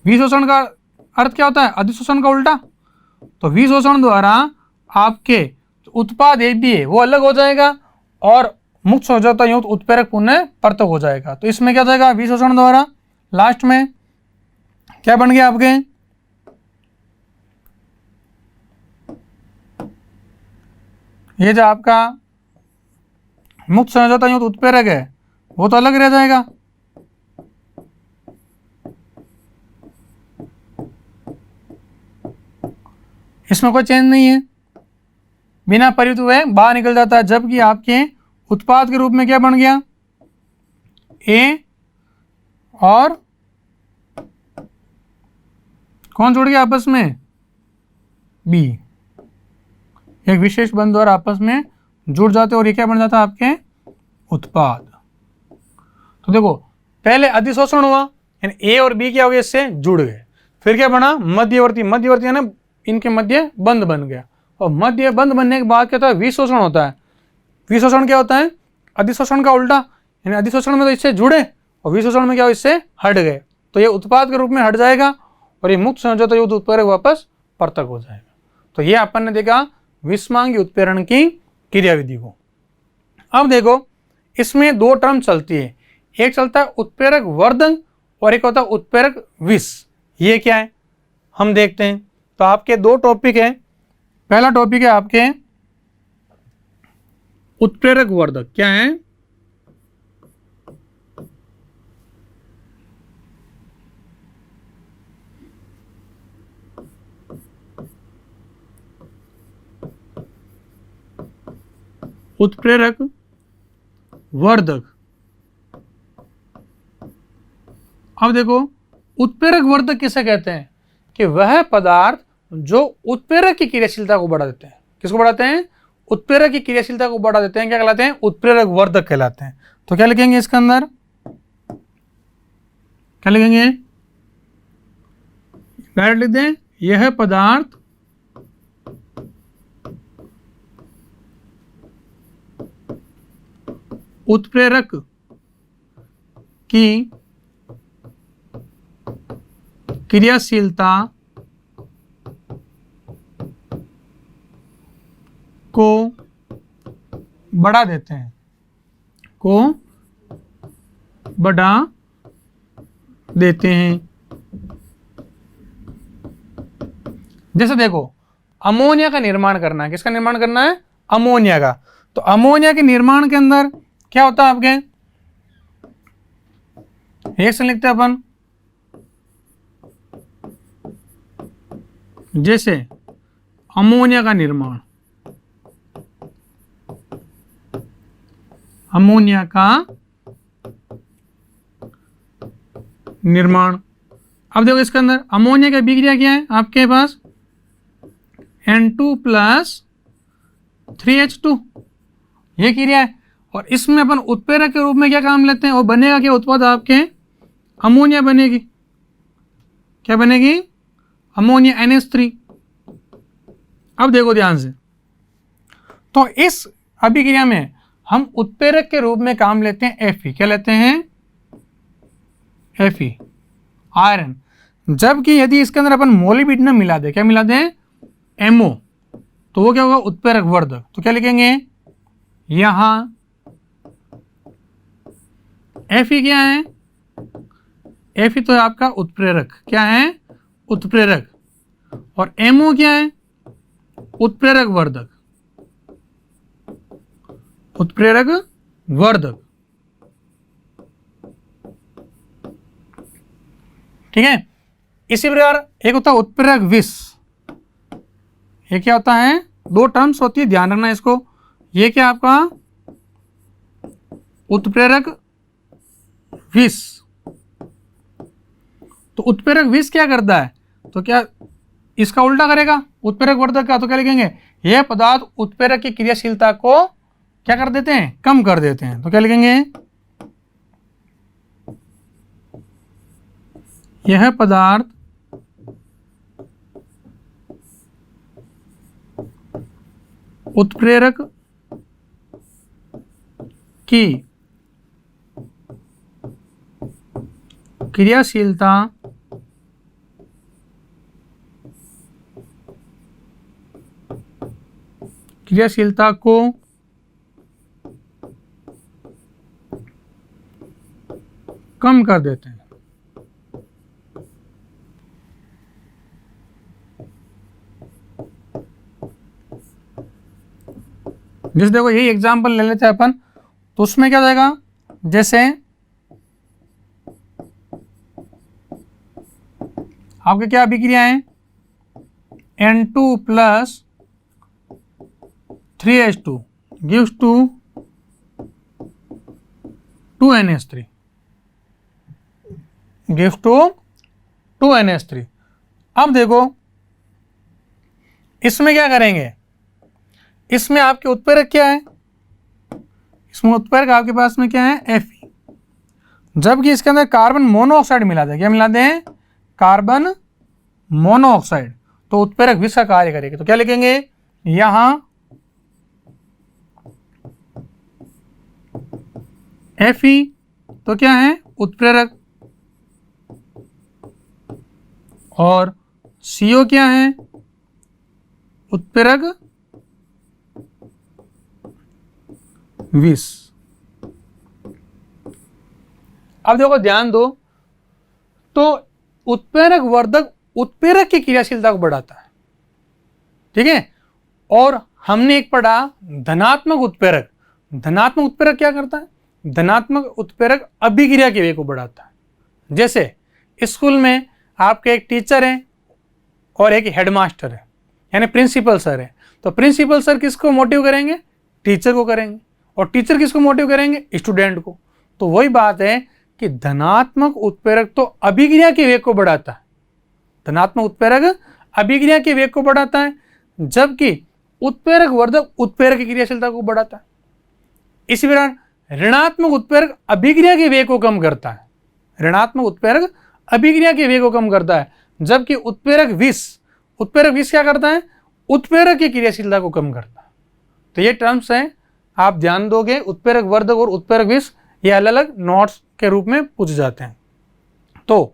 Speaker 1: विशोषण का अर्थ क्या होता है, अधिशोषण का उल्टा। तो विशोषण द्वारा आपके उत्पाद ए बी है वो अलग हो जाएगा और मुक्त समझौता युक्त उत्प्रेरक पुनः परतक हो जाएगा। तो इसमें क्या जाएगा, विशोषण द्वारा। लास्ट में क्या बन गया आपके, ये जो आपका मुक्त समझौता युक्त उत्प्रेरक है वो तो अलग रह जाएगा। इसमें कोई चेंज नहीं है, बिना परिवर्तित हुए बाहर निकल जाता है। जबकि आपके उत्पाद के रूप में क्या बन गया, ए और कौन जुड़ गया आपस में, बी। एक विशेष बंध द्वारा आपस में जुड़ जाते और ये क्या बन जाता है आपके उत्पाद। तो देखो पहले अधिशोषण हुआ यानी ए और बी क्या हो गए, इससे जुड़ गए। फिर क्या बना, मध्यवर्ती। मध्यवर्ती है ना, इनके मध्य बंध बन गया। और मध्य बंध बनने के बाद क्या होता है, विशोषण होता है। विशोषण क्या होता है, अधिशोषण का उल्टा। यानी अधिशोषण में तो इससे जुड़े और विशोषण में क्या हो, इससे हट गए। तो ये उत्पाद के रूप में हट जाएगा और ये मुक्त समझौता युक्त उत्प्रेरक वापस परतक हो जाएगा। तो ये अपन ने देखा विषमांगी उत्प्रेरण की क्रियाविधि को। अब देखो इसमें दो टर्म चलती है, एक चलता है उत्प्रेरक वर्धक और एक होता है उत्प्रेरक विष। ये क्या है हम देखते हैं। तो आपके दो टॉपिक है, पहला टॉपिक है आपके उत्प्रेरक वर्धक। क्या है, उत्प्रेरक वर्धक। अब देखो उत्प्रेरक वर्धक किसे कहते हैं, कि वह पदार्थ जो उत्प्रेरक की क्रियाशीलता को बढ़ा देते हैं। किसको बढ़ाते हैं, उत्प्रेरक की क्रियाशीलता को बढ़ा देते हैं। क्या कहलाते हैं, उत्प्रेरक वर्धक कहलाते हैं। तो क्या लिखेंगे इसके अंदर, क्या लिखेंगे, डायरेक्ट लिख दें, यह पदार्थ उत्प्रेरक की क्रियाशीलता को बढ़ा देते हैं, को बढ़ा देते हैं। जैसे देखो अमोनिया का निर्माण करना है, किसका निर्माण करना है, अमोनिया का। तो अमोनिया के निर्माण के अंदर क्या होता है आपके, रिएक्शन लिखते हैं अपन, जैसे अमोनिया का निर्माण, अमोनिया का निर्माण। अब देखो इसके अंदर अमोनिया का अभिक्रिया क्या है आपके पास, N2 + 3H2, ये क्रिया है। और इसमें अपन उत्प्रेरक के रूप में क्या काम लेते हैं, वो बनेगा क्या उत्पाद आपके, अमोनिया बनेगी। क्या बनेगी, अमोनिया NH3। अब देखो ध्यान से, तो इस अभिक्रिया में हम उत्प्रेरक के रूप में काम लेते हैं Fe। क्या लेते हैं, Fe, आयरन। जबकि यदि इसके अंदर अपन मोलिब्डेनम मिला दे, क्या मिला दें, MO, तो वो क्या होगा, उत्प्रेरक वर्धक। तो क्या लिखेंगे, यहां Fe क्या है, Fe तो है आपका उत्प्रेरक। क्या है, उत्प्रेरक। और MO क्या है, उत्प्रेरक वर्धक, उत्प्रेरक वर्धक। ठीक है। इसी प्रकार एक होता है उत्प्रेरक विष। ये क्या होता है, दो टर्म्स होती है, ध्यान रखना इसको। ये क्या आपका उत्प्रेरक विष। तो उत्प्रेरक विष क्या करता है, तो क्या इसका उल्टा करेगा उत्प्रेरक वर्धक का, तो क्या लिखेंगे, यह पदार्थ उत्प्रेरक की क्रियाशीलता को क्या कर देते हैं, कम कर देते हैं। तो क्या लिखेंगे, यह पदार्थ उत्प्रेरक की क्रियाशीलता को कम कर देते हैं। जैसे देखो यही एग्जांपल ले लेते हैं अपन, तो उसमें क्या जाएगा, जैसे आपके क्या अभिक्रिया है, N2 + 3H2 gives to 2NH3 gives to 2NH3। अब देखो इसमें क्या करेंगे, इसमें आपके उत्प्रेरक क्या है, इसमें उत्प्रेरक आपके पास में क्या है, Fe, जबकि इसके अंदर कार्बन मोनोऑक्साइड मिला था, क्या मिलाते हैं, कार्बन मोनोऑक्साइड, तो उत्प्रेरक विष का कार्य करेगी। तो क्या लिखेंगे, यहां Fe तो क्या है, उत्प्रेरक, और CO क्या है, उत्प्रेरक विष। अब देखो ध्यान दो, तो उत्प्रेरक वर्धक उत्प्रेरक की क्रियाशीलता को बढ़ाता है, ठीक है। और हमने एक पढ़ा धनात्मक उत्प्रेरक, धनात्मक उत्प्रेरक क्या करता है, धनात्मक उत्प्रेरक अभिक्रिया के वेग को बढ़ाता है। जैसे स्कूल में आपके एक टीचर है और एक हेडमास्टर है, यानी प्रिंसिपल सर है, तो प्रिंसिपल सर किसको मोटिव करेंगे, टीचर को करेंगे, और टीचर किसको मोटिव करेंगे, स्टूडेंट को। तो वही बात है कि धनात्मक उत्प्रेरक तो अभिक्रिया के वेग को बढ़ाता है, धनात्मक उत्प्रेरक अभिक्रिया के वेग को बढ़ाता है, जबकि उत्प्रेरक वर्धक उत्प्रेरक की क्रियाशीलता को बढ़ाता है। इसी प्रकार ऋणात्मक उत्प्रेरक अभिक्रिया के वेग को कम करता है, ऋणात्मक उत्प्रेरक अभिक्रिया के वेग को कम करता है, जबकि उत्प्रेरक विष क्या करता है, उत्प्रेरक की क्रियाशीलता को कम करता है। तो ये टर्म्स हैं, आप ध्यान दोगे, उत्प्रेरक वर्धक और उत्प्रेरक विष ये अलग अलग नोट्स के रूप में पूछे जाते हैं। तो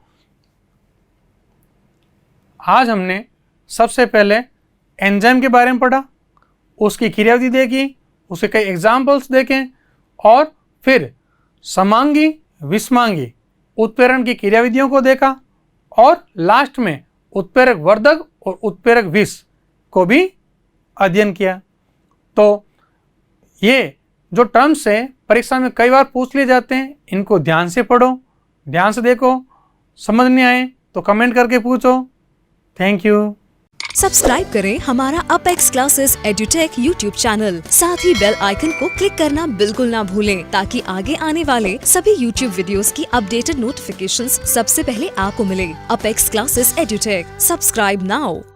Speaker 1: आज हमने सबसे पहले एंजाइम के बारे में पढ़ा, उसकी क्रियाविधि देखी, उसके कई एग्जाम्पल्स देखें, और फिर समांगी विषमांगी उत्प्रेरण की क्रियाविधियों को देखा, और लास्ट में उत्प्रेरक वर्धक और उत्प्रेरक विष को भी अध्ययन किया। तो ये जो टर्म्स है परीक्षा में कई बार पूछ लिए जाते हैं, इनको ध्यान से पढ़ो, ध्यान से देखो, समझ नहीं आए तो कमेंट करके पूछो। Thank you.
Speaker 2: सब्सक्राइब करें हमारा apex classes edutech YouTube channel, साथ ही बेल आइकन को क्लिक करना बिल्कुल ना भूलें, ताकि आगे आने वाले सभी यूट्यूब वीडियोस की अपडेटेड नोटिफिकेशंस सबसे पहले आपको मिले। Apex classes edutech, subscribe now.